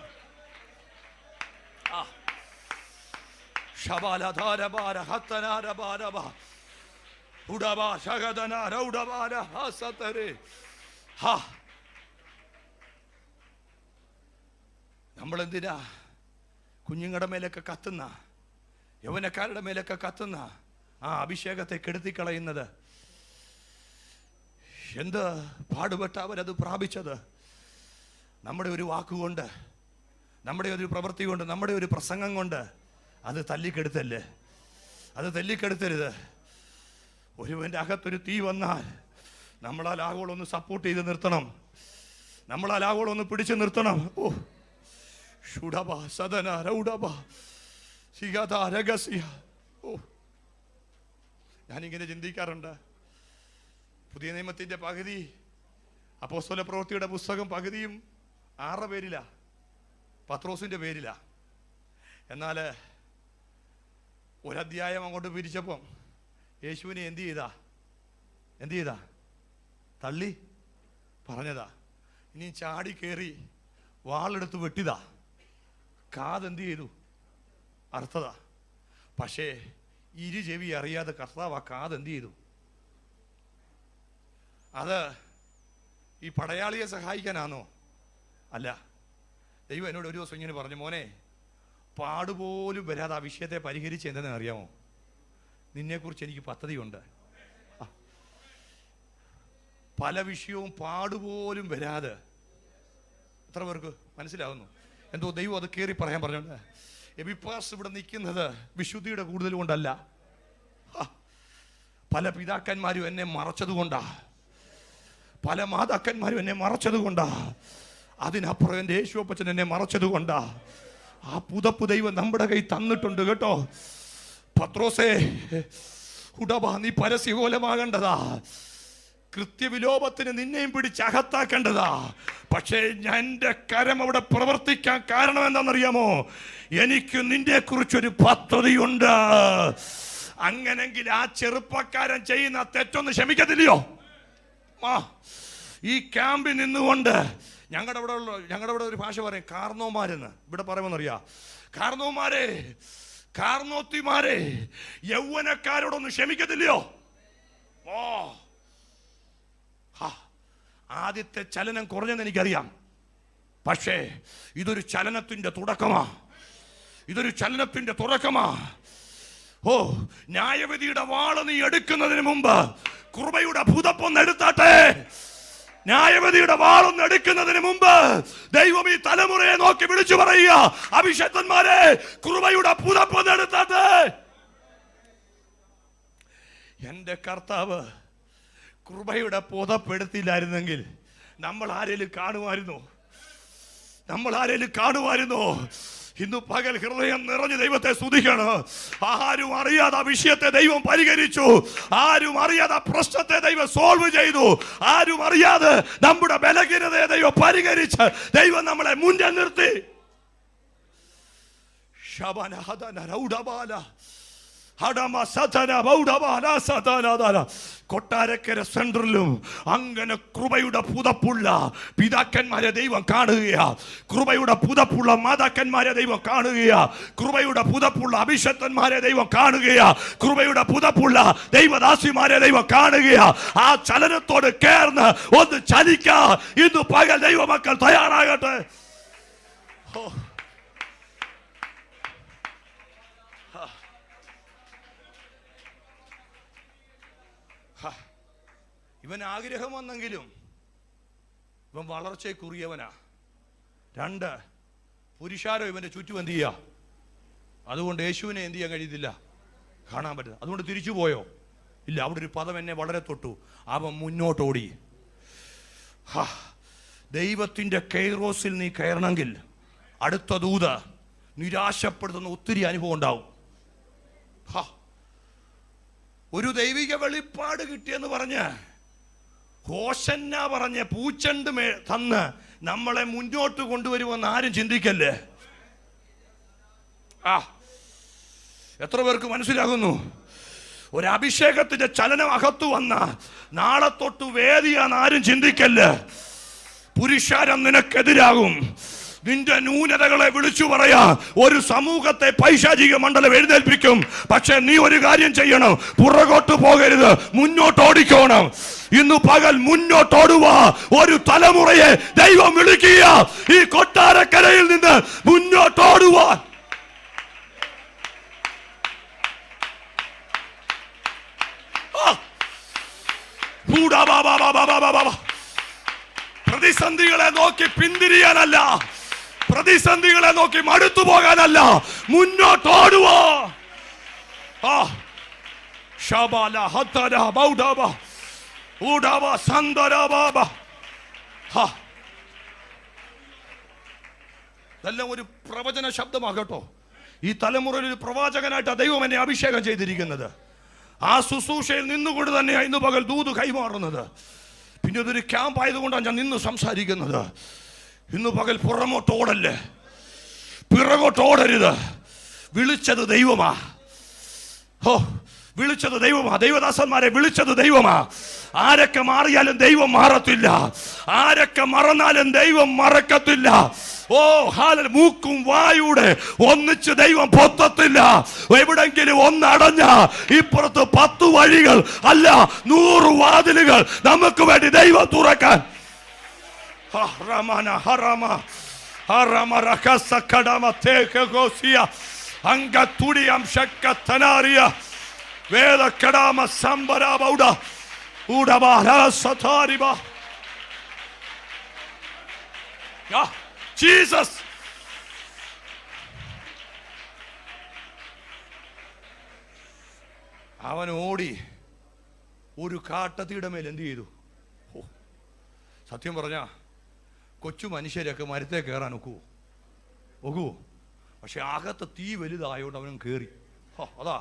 നമ്മളെന്തിനാ കുഞ്ഞുങ്ങളുടെ മേലൊക്കെ കത്തുന്ന, യൗവനക്കാരുടെ മേലൊക്കെ കത്തുന്ന ആ അഭിഷേകത്തെ കെടുത്തിക്കളയുന്നത്? എന്ത് പാടുപെട്ട അവരത് പ്രാപിച്ചത്? നമ്മുടെ ഒരു വാക്കുകൊണ്ട്, നമ്മുടെ ഒരു പ്രവൃത്തി കൊണ്ട്, നമ്മുടെ ഒരു പ്രസംഗം കൊണ്ട് അത് തല്ലിക്കെടുത്തല്ലേ? അത് തല്ലിക്കെടുത്തരുത്. ഒരുവൻ്റെ അകത്തൊരു തീ വന്നാൽ നമ്മളാൽ ആഗോളൊന്ന് സപ്പോർട്ട് ചെയ്ത് നിർത്തണം, നമ്മളാൽ ആഗോളൊന്ന് പിടിച്ചു നിർത്തണം. ഓ ഷുഡബ സദന രൗഡബ സിഗത രഹസ്യ. ഓ ഞാനിങ്ങനെ ചിന്തിക്കാറുണ്ട്. പുതിയ നിയമത്തിൻ്റെ പകുതി, അപ്പോസ്തല പ്രവൃത്തിയുടെ പുസ്തകം പകുതിയും ആരുടെ പേരിലാ? പത്രോസിൻ്റെ പേരിലാ. എന്നാൽ ഒരധ്യായം അങ്ങോട്ട് പിരിച്ചപ്പം യേശുവിനെ എന്ത് ചെയ്താ? തള്ളി പറഞ്ഞതാ. ഇനി ചാടി കയറി വാളെടുത്ത് വെട്ടിതാ. കാതെന്ത് ചെയ്തു? അർത്ഥതാ. പക്ഷേ ഇരു ചെവി അറിയാതെ കർത്താവ് ആ കാതെന്ത് ചെയ്തു? അത് ഈ പടയാളിയെ സഹായിക്കാനാണോ? അല്ല. ദൈവം എന്നോട് ഒരു ദിവസം ഇങ്ങനെ പറഞ്ഞു, മോനെ, പാടുപോലും വരാതെ ആ വിഷയത്തെ പരിഹരിച്ച് എന്തെന്ന് അറിയാമോ? നിന്നെക്കുറിച്ച് എനിക്ക് പദ്ധതിയുണ്ട്. പല വിഷയവും പാടുപോലും വരാതെ. എത്ര പേർക്ക് മനസ്സിലാവുന്നു? എന്തോ ദൈവം അത് കയറി പറയാൻ പറഞ്ഞോണ്ട്. എബിപ്പാസ് ഇവിടെ നിൽക്കുന്നത് വിശുദ്ധിയുടെ കൂടുതൽ കൊണ്ടല്ല, പല പിതാക്കന്മാരും എന്നെ മറച്ചത് കൊണ്ടാ, പല മാതാക്കന്മാരും എന്നെ മറച്ചത് കൊണ്ടാ, അതിനപ്പുറം എൻ്റെ യേശുവപ്പച്ചൻ എന്നെ മറച്ചത് കൊണ്ടാ. ആ പുതപ്പ് ദൈവം നമ്മുടെ കൈ തന്നിട്ടുണ്ട് കേട്ടോ. പത്രോസേ ഉടബ, നീ പരസ്യകോലമാകേണ്ടതാ, കൃത്യവിലോപത്തിന് നിന്നെയും പിടിച്ച് അകത്താക്കേണ്ടതാ. പക്ഷേ എൻ്റെ കരം അവിടെ പ്രവർത്തിക്കാൻ കാരണം എന്താണെന്നറിയാമോ? എനിക്ക് നിന്നെ കുറിച്ചൊരു പദ്ധതിയുണ്ട്. അങ്ങനെങ്കിൽ ആ ചെറുപ്പക്കാരൻ ചെയ്യുന്ന തെറ്റൊന്ന് ക്ഷമിക്കത്തില്ലയോ? ഈ ക്യാമ്പിൽ നിന്നുകൊണ്ട് ഞങ്ങളുടെ അവിടെ ഒരു ഭാഷ പറയും കാർന്നോമാരെന്ന്. ഇവിടെ പറയുമെന്നറിയാം, കാർന്നോത്തിമാരെ യൗവനക്കാരോടൊന്ന് ക്ഷമിക്കത്തില്ലയോ? ആദ്യത്തെ ചലനം കുറഞ്ഞെന്ന് എനിക്കറിയാം, പക്ഷേ ഇതൊരു ചലനത്തിന്റെ തുടക്കമാ. ഓ, ന്യായവിധിയുടെ വാള് നീ എടുക്കുന്നതിന് മുമ്പ് കൃപയുടെ പുതപ്പൊന്ന് എടുത്താട്ടെ. ന്യായവിധിയുടെ വാളൊന്ന് എടുക്കുന്നതിന് മുമ്പ് ദൈവം ഈ തലമുറയെ നോക്കി വിളിച്ചു പറയുക, അഭിഷക്തന്മാരെ, കൃപയുടെ പുതപ്പൊന്ന് എടുത്താട്ടെ. എന്റെ കർത്താവ് കൃപയുടെ പുതപ്പെടുത്തില്ലായിരുന്നെങ്കിൽ നമ്മൾ ആരെങ്കിലും കാണുമായിരുന്നോ? ഇന്ന് പകൽ ഹൃദയം നിറഞ്ഞ് ദൈവത്തെ സ്തുതിക്കണം. ആരും അറിയാതെ ആ വിഷയത്തെ ദൈവം പരിഹരിച്ചു, ആരും അറിയാതെ പ്രശ്നത്തെ ദൈവം സോൾവ് ചെയ്തു, ആരും അറിയാതെ നമ്മുടെ ബലഹീനതയെ ദൈവം പരിഹരിച്ച് ദൈവം നമ്മളെ മുന്നിൽ നിർത്തി. കൊട്ടാരക്കര സെൻട്രലിലും അങ്ങനെ കൃപയുടെ പുതപ്പുള്ള പിതാക്കന്മാരെ ദൈവം കാണുകയാ, കൃപയുടെ പുതപ്പുള്ള മാതാക്കന്മാരെ ദൈവം കാണുകയാ, കൃപയുടെ പുതപ്പുള്ള അഭിഷക്തന്മാരെ ദൈവം കാണുകയാ, കൃപയുടെ പുതപ്പുള്ള ദൈവദാസിമാരെ ദൈവം കാണുകയാ. ആ ചലനത്തോട് ചേർന്ന് ഒന്ന് ചലിക്കാ. ഇന്ന് പകൽ ദൈവമക്കൾ തയ്യാറാകട്ടെ. ഇവൻ ആഗ്രഹം വന്നെങ്കിലും ഇവൻ വളർച്ചയെ കുറിയവനാ. 2, പുരുഷാരോ ഇവന്റെ ചുറ്റും എന്ത് ചെയ്യാ? അതുകൊണ്ട് യേശുവിനെ എന്ത് ചെയ്യാൻ കഴിയത്തില്ല, കാണാൻ പറ്റില്ല. അതുകൊണ്ട് തിരിച്ചു പോയോ? ഇല്ല. അവിടെ ഒരു പദം എന്നെ വളരെ തൊട്ടു. അവൻ മുന്നോട്ടോടി. ദൈവത്തിന്റെ കൈറോസിൽ നീ കയറണമെങ്കിൽ അടുത്ത ദൂത് നിരാശപ്പെടുത്തുന്ന ഒത്തിരി അനുഭവം ഉണ്ടാവും. ഒരു ദൈവിക വെളിപ്പാട് കിട്ടിയെന്ന് പറഞ്ഞ് ഹോശന്ന പറഞ്ഞ് പൂച്ചണ്ട് തന്ന് നമ്മളെ മുന്നോട്ട് കൊണ്ടുവരുമെന്ന് ആരും ചിന്തിക്കല്ലേ. എത്ര പേർക്ക് മനസ്സിലാകുന്നു? ഒരു അഭിഷേകത്തിന്റെ ചലനം അകത്തു വന്ന നാളെ തൊട്ട് വേദിയാന്ന് ആരും ചിന്തിക്കല്ലേ. പുരുഷാരം നിനക്കെതിരാകും, നിന്റെ ന്യൂനതകളെ വിളിച്ചു പറയാ. ഒരു സമൂഹത്തെ പൈശാചിക മണ്ഡലം എഴുന്നേൽപ്പിക്കും. പക്ഷെ നീ ഒരു കാര്യം ചെയ്യണം, പുറകോട്ട് പോകരുത്, മുന്നോട്ട് ഓടിക്കോണം. ഇന്ന് പകൽ മുന്നോട്ടോടുവാ. ഒരു തലമുറയെ ദൈവം വിളിക്കുക ഈ കൊട്ടാരക്കരയിൽ നിന്ന് മുന്നോട്ടോടുവാൻ. പ്രതിസന്ധികളെ നോക്കി പിന്തിരിയാനല്ല, പ്രതിസന്ധികളെ നോക്കി മടുത്തു പോകാനല്ല, മുന്നോട്ടോടുവാ. ഇതെല്ലാം ഒരു പ്രവചന ശബ്ദമാകട്ടോ. ഈ തലമുറയിൽ ഒരു പ്രവാചകനായിട്ട് ദൈവം എന്നെ അഭിഷേകം ചെയ്തിരിക്കുന്നത്. ആ ശുശ്രൂഷയിൽ നിന്നുകൊണ്ട് തന്നെയാണ് ഇന്ന് പകൽ ദൂത് കൈമാറുന്നത്. പിന്നെ ഇതൊരു ക്യാമ്പ് ആയതുകൊണ്ടാണ് ഞാൻ നിന്ന് സംസാരിക്കുന്നത്. ഇന്ന് പകൽ പുറമോട്ടോടല്ലേ, പിറകോട്ടോടരുത്. വിളിച്ചത് ദൈവമാ. വിളിച്ചത് ദൈവമാ. ദൈവദാസന്മാരെ വിളിച്ചത് ദൈവമാ. ആരൊക്കെ മാറിയാലും ദൈവം മാറത്തില്ല, ആരൊക്കെ മറന്നാലും ദൈവം മറക്കത്തില്ല. മൂക്കും വായുടെ ഒന്നിച്ച് ദൈവം പൊത്തത്തില്ല. എവിടെങ്കിലും ഒന്നടഞ്ഞ ഇപ്പുറത്ത് 10 വഴികൾ അല്ല 100 വാതിലുകൾ നമുക്ക് വേണ്ടി ദൈവം തുറക്കാൻ. ജീസസ്, അവൻ ഓടി ഒരു കാട്ടത്തിയുടെ മേൽ എന്ത് ചെയ്തു? സത്യം പറഞ്ഞ കൊച്ചു മനുഷ്യരൊക്കെ മരത്തെ കയറാൻ ഒക്കുവോ? പക്ഷെ അകത്ത് തീ വലുതായോണ്ട് അവനും കയറി. അതാ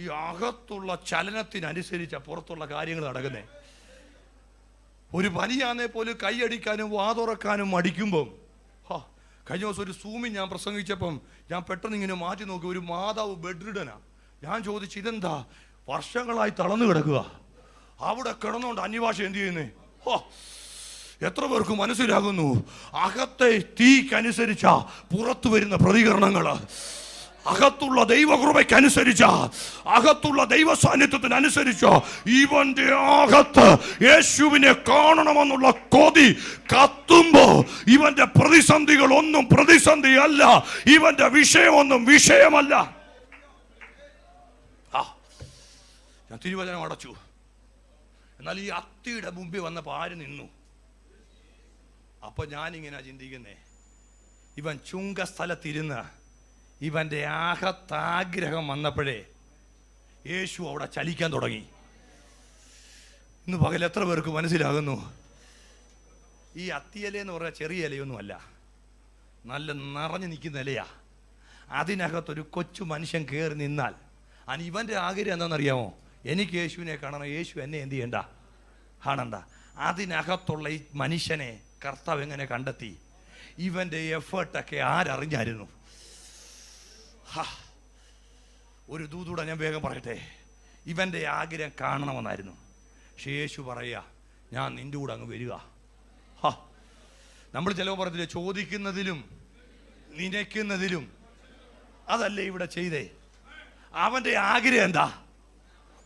ഈ അകത്തുള്ള ചലനത്തിനനുസരിച്ച പുറത്തുള്ള കാര്യങ്ങൾ നടക്കുന്നേ. ഒരു പനിയാന്നേ പോലും കൈയടിക്കാനും വാതുറക്കാനും മടിക്കുമ്പം, കഴിഞ്ഞ ദിവസം ഒരു സൂമിൽ ഞാൻ പ്രസംഗിച്ചപ്പം ഞാൻ പെട്ടെന്ന് ഇങ്ങനെ മാറ്റി നോക്കി. ഒരു മാതാവ് ബെഡ്രിഡനാ. ഞാൻ ചോദിച്ചു, ഇതെന്താ? വർഷങ്ങളായി തളർന്നു കിടക്കുക. അവിടെ കിടന്നുകൊണ്ട് അന്യഭാഷ എന്ത് ചെയ്യുന്നേ? എത്ര പേർക്ക് മനസ്സിലാകുന്നു? അകത്തെ തീക്കനുസരിച്ച പുറത്തു വരുന്ന പ്രതികരണങ്ങൾ, അകത്തുള്ള ദൈവകൃപയ്ക്കനുസരിച്ച, അകത്തുള്ള ദൈവ സാന്നിധ്യത്തിനനുസരിച്ച ഇവന്റെ അകത്ത് യേശുവിനെ കാണണമെന്നുള്ള കൊതി കത്തുമ്പോ ഇവന്റെ പ്രതിസന്ധികൾ ഒന്നും പ്രതിസന്ധി അല്ല, ഇവന്റെ വിഷയമൊന്നും വിഷയമല്ല. ഞാൻ തിരുവചനം അടച്ചു. എന്നാൽ ഈ അത്തിയുടെ മുമ്പിൽ വന്നപ്പോ ആര് നിന്നു? അപ്പൊ ഞാനിങ്ങനെ ചിന്തിക്കുന്നേ, ഇവൻ ചുങ്കസ്ഥലത്തിരുന്ന് ഇവന്റെ ആഹത്താഗ്രഹം വന്നപ്പോഴേ യേശു അവിടെ ചലിക്കാൻ തുടങ്ങി. ഇന്ന് പകൽ എത്ര പേർക്ക് മനസ്സിലാകുന്നു? ഈ അത്തിയില എന്ന് പറഞ്ഞാൽ ചെറിയ ഇലയൊന്നുമല്ല, നല്ല നിറഞ്ഞു നിൽക്കുന്ന ഇലയാ. അതിനകത്തൊരു കൊച്ചു മനുഷ്യൻ കയറി നിന്നാൽ ഇവന്റെ ആഗ്രഹം എന്താണെന്നറിയാമോ? എനിക്ക് യേശുവിനെ കാണണം, യേശു എന്നെ എന്ത് ചെയ്യണ്ട, കാണണ്ട. അതിനകത്തുള്ള ഈ മനുഷ്യനെ കർത്താവ് എങ്ങനെ കണ്ടെത്തി? ഇവന്റെ എഫേർട്ടൊക്കെ ആരറിഞ്ഞായിരുന്നു? ഒരു ദൂതൂടെ ഞാൻ വേഗം പറയട്ടെ. ഇവന്റെ ആഗ്രഹം കാണണമെന്നായിരുന്നു. പക്ഷെ യേശു പറയുക, ഞാൻ നിന്റെ കൂടെ അങ്ങ് വരിക. നമ്മൾ ചിലവ് പറഞ്ഞില്ലേ, ചോദിക്കുന്നതിലും നിനയ്ക്കുന്നതിലും അതല്ലേ ഇവിടെ ചെയ്തേ. അവന്റെ ആഗ്രഹം എന്താ?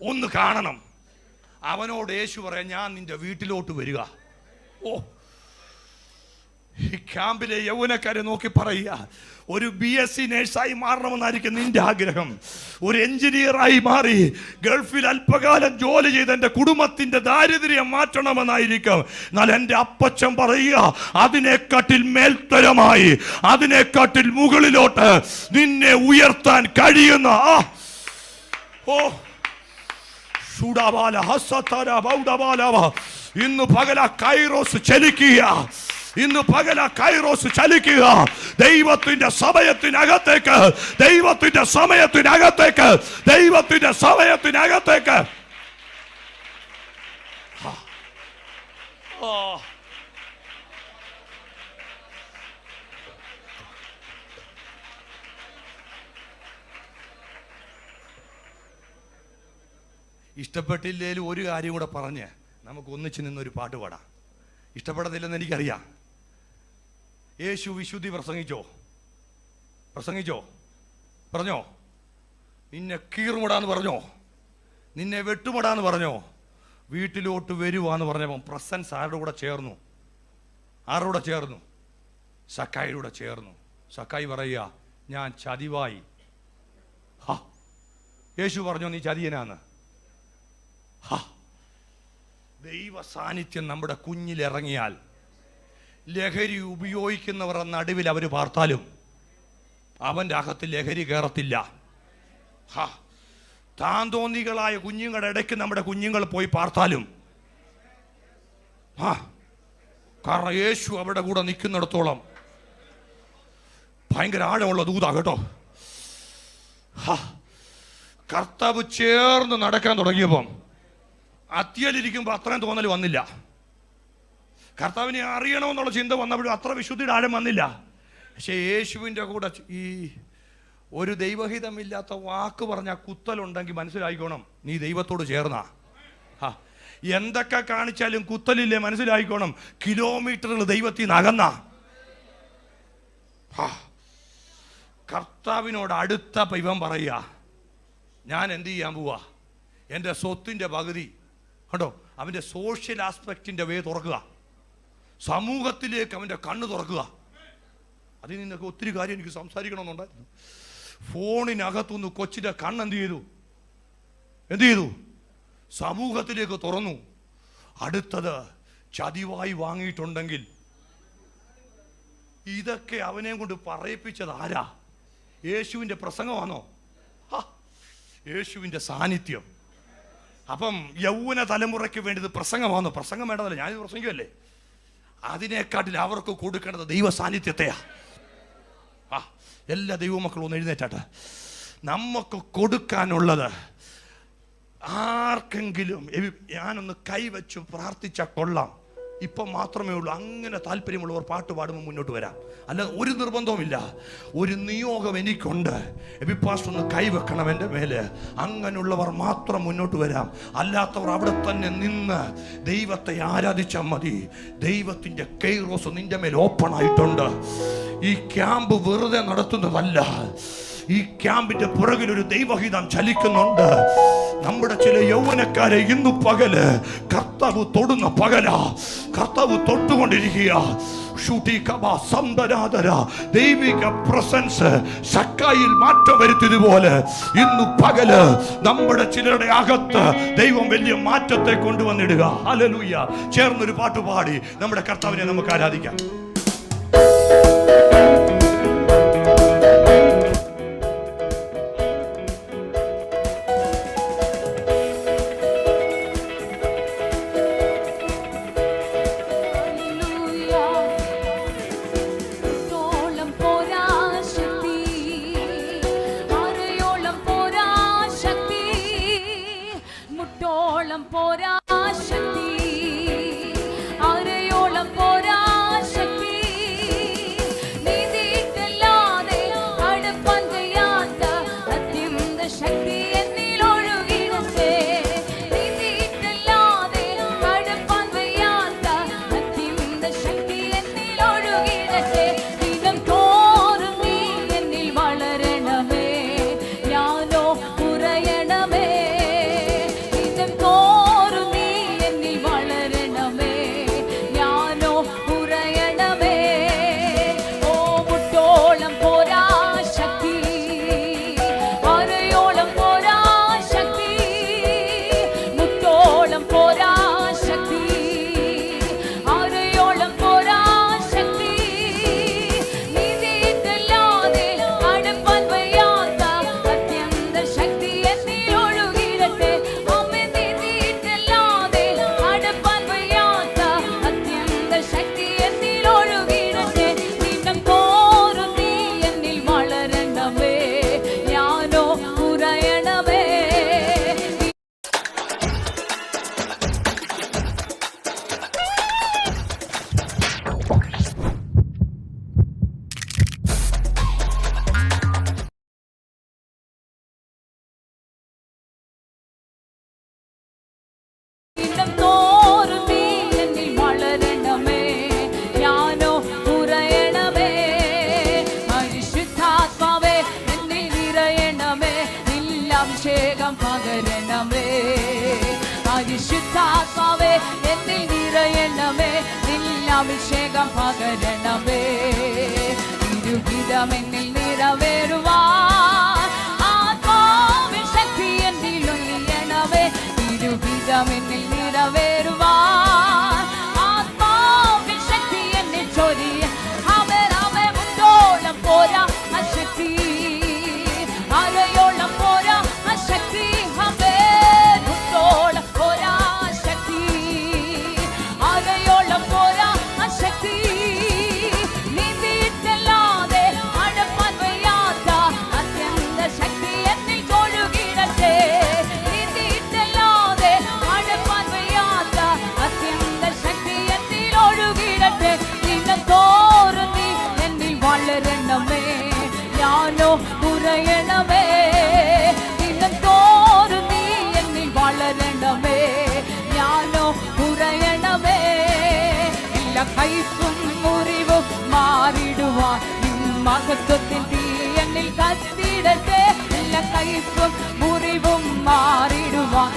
ഒന്ന് കാണണം. അവനോട് യേശു പറയാം, ഞാൻ നിന്റെ വീട്ടിലോട്ട് വരിക. ഈ ക്യാമ്പിലെ യൗവനക്കാരെ നോക്കി പറയുക, ഒരു BSc നേഴ്സായി മാറണമെന്നായിരിക്കും നിന്റെ ആഗ്രഹം. ഒരു എഞ്ചിനീയറായി മാറി ഗൾഫിൽ അല്പകാലം ജോലി ചെയ്ത് എൻ്റെ കുടുംബത്തിന്റെ ദാരിദ്ര്യം മാറ്റണമെന്നായിരിക്കും. എന്നാൽ എൻ്റെ അപ്പച്ചൻ പറയുക, അതിനെക്കാട്ടിൽ മേൽത്തരമായി, അതിനെക്കാട്ടിൽ മുകളിലോട്ട് നിന്നെ ഉയർത്താൻ കഴിയുന്ന ഇന്ന് പകല കൈറോസ് ചലിക്കുക. ഇന്ന് പകല കൈറോസ് ചലിക്കുക. ദൈവത്തിന്റെ സമയത്തിനകത്തേക്ക്, ദൈവത്തിന്റെ സമയത്തിനകത്തേക്ക്, ദൈവത്തിന്റെ സമയത്തിനകത്തേക്ക്. ഇഷ്ടപ്പെട്ടില്ലേലും ഒരു കാര്യം കൂടെ പറഞ്ഞ് നമുക്ക് ഒന്നിച്ച് നിന്നൊരു പാട്ട് പാടാം. ഇഷ്ടപ്പെടത്തില്ലെന്ന് എനിക്കറിയാം. യേശു വിശുദ്ധി പ്രസംഗിച്ചോ? പറഞ്ഞോ? നിന്നെ കീറുമുടാന്ന് പറഞ്ഞോ? നിന്നെ വെട്ടുമുടാന്ന് പറഞ്ഞോ? വീട്ടിലോട്ട് വരുവാന്ന് പറഞ്ഞപ്പം പ്രസൻസ് ആരുടെ കൂടെ ചേർന്നു? സക്കായിയുടെ ചേർന്നു. സക്കായി പറയുക, ഞാൻ ചതിവായി. യേശു പറഞ്ഞോ നീ ചതിയനാന്ന്? ദൈവ സാന്നിധ്യം നമ്മുടെ കുഞ്ഞിലിറങ്ങിയാൽ ലഹരി ഉപയോഗിക്കുന്നവരുടെ നടുവിൽ അവർ പാർത്താലും അവൻ്റെ അകത്ത് ലഹരി കയറത്തില്ല. താന്തോന്നികളായ കുഞ്ഞുങ്ങളുടെ ഇടയ്ക്ക് നമ്മുടെ കുഞ്ഞുങ്ങൾ പോയി പാർത്താലും കാരണം യേശു അവിടെ കൂടെ നിൽക്കുന്നിടത്തോളം ഭയങ്കര ആഴമുള്ള ദൂതാ കേട്ടോ. കർത്താവ് ചേർന്ന് നടക്കാൻ തുടങ്ങിയപ്പം അത്യലിരിക്കുമ്പോൾ അത്രയും തോന്നൽ വന്നില്ല. കർത്താവിനെ അറിയണമെന്നുള്ള ചിന്ത വന്നപ്പോഴും അത്ര വിശുദ്ധിയുടെ ആഴം വന്നില്ല. പക്ഷെ യേശുവിൻ്റെ കൂടെ ഈ ഒരു ദൈവഹിതമില്ലാത്ത വാക്ക് പറഞ്ഞ കുത്തലുണ്ടെങ്കിൽ മനസ്സിലായിക്കോണം നീ ദൈവത്തോട് ചേർന്നാ. എന്തൊക്കെ കാണിച്ചാലും കുത്തലില്ലേ മനസ്സിലായിക്കോണം കിലോമീറ്ററുകൾ ദൈവത്തിൽ നിന്ന് അകന്ന. കർത്താവിനോട് അടുത്തപ്പോൾ ഇവൻ പറയുക, ഞാൻ എന്ത് ചെയ്യാൻ പോവാ? എൻ്റെ സ്വത്തിൻ്റെ പകുതി കണ്ടോ, അവൻ്റെ സോഷ്യൽ ആസ്പെക്റ്റിൻ്റെ വേ തുറക്കുക, സമൂഹത്തിലേക്ക് അവൻ്റെ കണ്ണ് തുറക്കുക. അതിൽ നിന്നൊക്കെ ഒത്തിരി കാര്യം എനിക്ക് സംസാരിക്കണമെന്നുണ്ടായിരുന്നു. ഫോണിനകത്തുനിന്ന് കൊച്ചിൻ്റെ കണ്ണ് എന്ത് ചെയ്തു? സമൂഹത്തിലേക്ക് തുറന്നു. അടുത്തത് ചതിവായി വാങ്ങിയിട്ടുണ്ടെങ്കിൽ ഇതൊക്കെ അവനെ കൊണ്ട് പറയിപ്പിച്ചത് ആരാ? യേശുവിൻ്റെ പ്രസംഗമാണോ? യേശുവിൻ്റെ സാന്നിധ്യം. അപ്പം യൗവന തലമുറയ്ക്ക് വേണ്ടത് പ്രസംഗമാണോ? പ്രസംഗം വേണ്ടതല്ല, ഞാനിത് പ്രസംഗിക്കുമല്ലേ. അതിനെക്കാട്ടിൽ അവർക്ക് കൊടുക്കേണ്ടത് ദൈവ സാന്നിധ്യത്തെയാ. എല്ലാ ദൈവമക്കളും ഒന്ന് എഴുന്നേറ്റാട്ടെ. നമുക്ക് കൊടുക്കാനുള്ളത് ആർക്കെങ്കിലും ഞാനൊന്ന് കൈവച്ച് പ്രാർത്ഥിച്ച കൊള്ളാം, ഇപ്പം മാത്രമേ ഉള്ളൂ. അങ്ങനെ താല്പര്യമുള്ളവർ പാട്ട് പാടുമ്പോൾ മുന്നോട്ട് വരാം. അല്ലാതെ ഒരു നിർബന്ധവുമില്ല. ഒരു നിയോഗം എനിക്കുണ്ട്, എബിപ്പാസ് ഒന്ന് കൈവെക്കണം എൻ്റെ മേലെ. അങ്ങനെയുള്ളവർ മാത്രം മുന്നോട്ട് വരാം. അല്ലാത്തവർ അവിടെ തന്നെ നിന്ന് ദൈവത്തെ ആരാധിച്ചാൽ മതി. ദൈവത്തിൻ്റെ കൈറോസ് നിന്റെ മേൽ ഓപ്പൺ ആയിട്ടുണ്ട്. ഈ ക്യാമ്പ് വെറുതെ നടത്തുന്നതല്ല. ഈ ക്യാമ്പിന്റെ പുറകിൽ ഒരു ദൈവഹിതം ചലിക്കുന്നുണ്ട്. നമ്മുടെ ചില യൗവനക്കാരെ ഇന്നു പകല് കർത്താവ് തൊടുന്ന പകലാ. കർത്താവ് തൊട്ടുകൊണ്ടിരിക്കുക. ദൈവിക പ്രസൻസ് സക്കായിൽ മാറ്റം വരുത്തിയതുപോലെ ഇന്നു പകല് നമ്മുടെ ചിലരുടെ അകത്ത് ദൈവം വലിയ മാറ്റത്തെ കൊണ്ടുവന്നിടുക. ഹല്ലേലൂയ. ചേർന്നൊരു പാട്ട് പാടി നമ്മുടെ കർത്താവിനെ നമുക്ക് ആരാധിക്കാം. പോരാ ശക്തി, അരയോളം പോരാ ശക്തി. എന്നിൽ നിറയണമേ, നിന്നഭിഷേകം പകരണമേ. തിരുഹിതം എന്നിൽ നിറവേറുവാൻ ആത്മാവിൻ ശക്തി എന്നിൽ ഒലിയണമേ. തിരുഹിതം എന്നിൽ നിറവേറുവാൻ ആത്മാവിൻ ശക്തി എന്നിൽ ചൊരിയ. അവൻ മുട്ടോളം പോരാ ആ ശക്തി, അരയോളം പോരാ ആ ശക്തി. അവൻ മുട്ടോളം പോരാ ആ ശക്തി, അരയോളം പോരാ ആ ശക്തി. നീന്തിയിട്ടല്ലാതെ അടപ്പാൻ വയ്യാത്ത അത്യന്ത ശക്തി എന്നിൽ ഒഴുകിടട്ടെ. നീന്തിയിട്ടല്ലാതെ അടപ്പാൻ വയ്യാത്ത അത്യന്ത ശക്തി എന്നിൽ ഒഴുകിടട്ടെ. ദിനംതോറും നീ എന്നിൽ വളരണമേ, ഞാനോ കുറയണമേ. ദിനംതോറും നീ എന്നിൽ വളരണമേ, ഞാനോ കുറയണമേ. എല്ലാ കയ്പും മുറിവും മാറിടുവാൻ മഹത്വത്തിൻ തീ എന്നിൽ കത്തിടട്ടെ. എല്ലാ കയ്പും മുറിവും മാറിടുവാൻ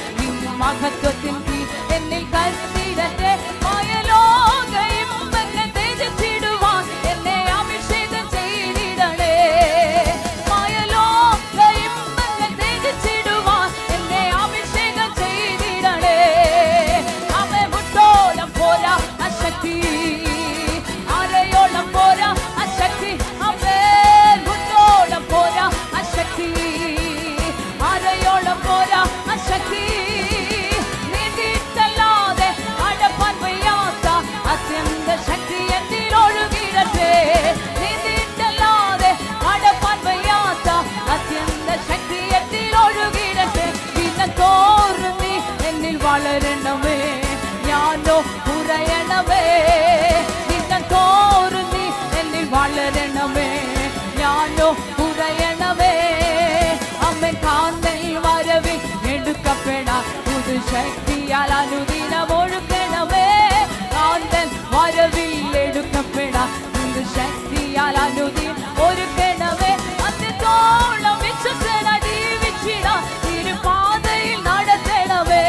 മഹത്വത്തിൻ തീ എന്നിൽ കത്തിടട്ടെ. മായലോകയും എന്നെ തേജിച്ചിടുവാൻ എന്നെ അഭിഷേകം ചെയ്തിടണേ. മായലോകയും എന്നെ തേജിച്ചിടുവാൻ എന്നെ അഭിഷേകം ചെയ്തിടണേ. അവൻ മുട്ടോളം പോരാ ആ ശക്തി, അരയോളം പോരാ ആ ശക്തി. അവൻ മുട്ടോളം പോരാ ആ ശക്തി, അരയോളം പോരാ ആ ശക്തി. നീന്തിയിട്ടല്ലാതെ അടപ്പാൻ വയ്യാത്ത അത്യന്ത ശക്തി എന്നിൽ ഒഴുകിടട്ടെ. നീന്തിയിട്ടല്ലാതെ അടപ്പാൻ വയ്യാത്ത അത്യന്ത ശക്തി എന്നിൽ ഒഴുകിടട്ടെ. ദിനംതോറും നീ എന്നിൽ വളരണമേ, ഞാനോ കുറയണമേ. ദിനംതോറും നീ എന്നിൽ വളരണമേ, ഞാനോ കുറയണമേ. അമ്മൻ കാന്തൽ വരവിൽ എടുക്കപ്പെടാ പുതുശക്തിയാൽ അനുദിനം ഒഴുകണമേ. കാന്തൻ വരവിൽ എടുക്കപ്പെടാ പുതുശക്തിയാൽ അനുദിനം ഒരുക്കണമേ. അത്യത്തോളം വിശ്വസന ജീവിച്ചിടാ തിരുപാതയിൽ നടത്തണമേ.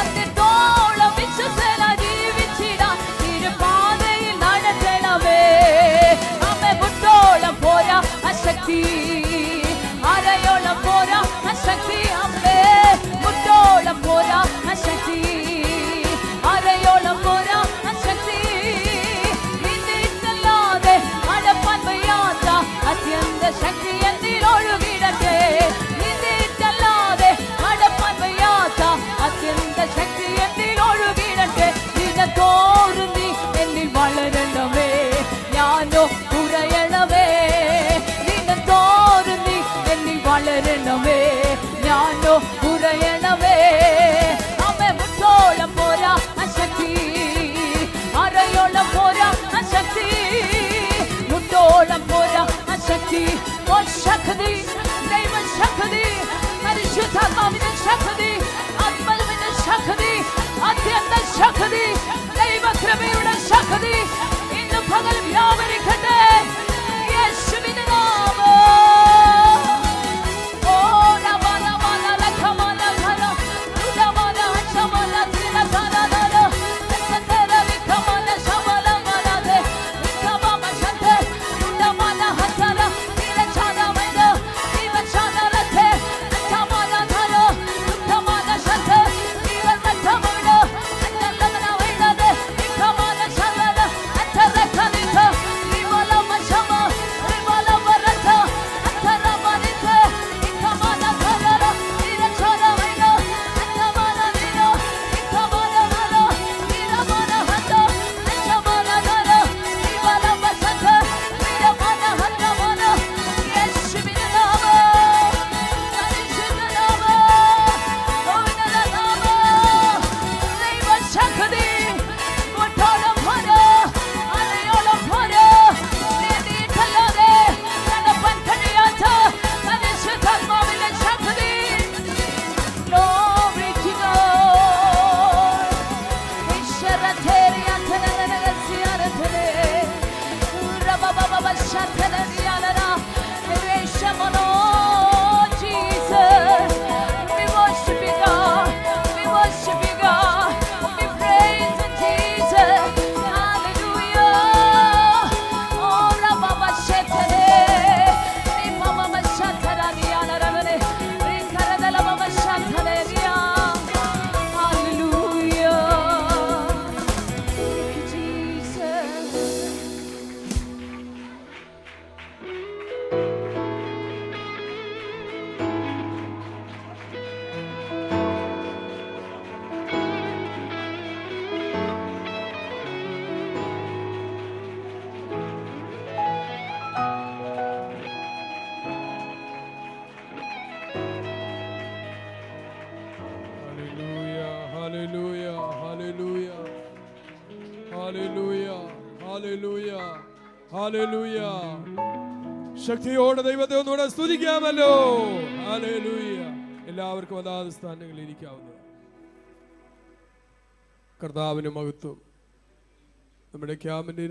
അത്യത്തോളം വിശ്വസന ജീവിച്ചിടാ തിരുപാതയിൽ നടത്തണമേ. അമ്മ മുട്ടോളം പോരാ ആ ശക്തി, അരയോളം പോരാ ആ ശക്തി. അമ്മേ മുട്ടോളം പോരാ ആ ശക്തി, അരയോളം പോരാ ആ ശക്തി. നീന്തിയിട്ടല്ലാതെ അടപ്പാൻ വയ്യാത്ത അത്യന്ത ശക്തി എന്നിൽ ഒഴുകിടട്ടെ. നീന്തിയിട്ടല്ലാതെ അടപ്പാൻ വയ്യാത്ത അത്യന്ത ശക്തി എന്നിൽ ഒഴുകിടട്ടെ. ദിനംതോറും നീ എന്നിൽ വളരണമേ, ഞാനോ കുറയണമേ. ദിനംതോറും നീ എന്നിൽ വളരണമേ, ഞാനോ കുറയണമേ. അവൻ മുട്ടോളം പോരാ ആ ശക്തി, അരയോളം പോരാ ആ ശക്തി. മുട്ടോളം പോരാ ആ ശക്തി. ശക്തി, ദൈവശക്തി, പരിശുദ്ധാത്മാവിന്റെ ശക്തി, ആത്മാവിന്റെ ശക്തി, അത്യന്ത ശക്തി, ദൈവകൃപയുടെ ശക്തി ഇന്ന് പകൽ വ്യാപരിക്കട്ടെ. യേശുവിന്റെ നാമം. ഓ നമന മന ലഖമന ധന ഉദമന ശമന ത്രിനധന ധന സതര വിഖമന ശമല മനദേ വിഖമമ ശതേ ഉദമന ഹസര നിലചന മൈദ നിവചന രഥേ ശമന ധന ഉദമന ശതേ നിലചന മൈദ അന്നലമന വൈദേ വിഖമ hallelujah, hallelujah, hallelujah, hallelujah, hallelujah. ശക്തിയോടെ ദൈവത്തെ ഒന്നുകൂടെ സ്തുതിക്കാമല്ലോ. ഹല്ലേലൂയ. എല്ലാവർക്കും അതാത് സ്ഥാനങ്ങളിൽ ഇരിക്കാവുന്നത്. കർത്താവിന് മഹത്വം. നമ്മുടെ ക്യാമ്പിന്റെ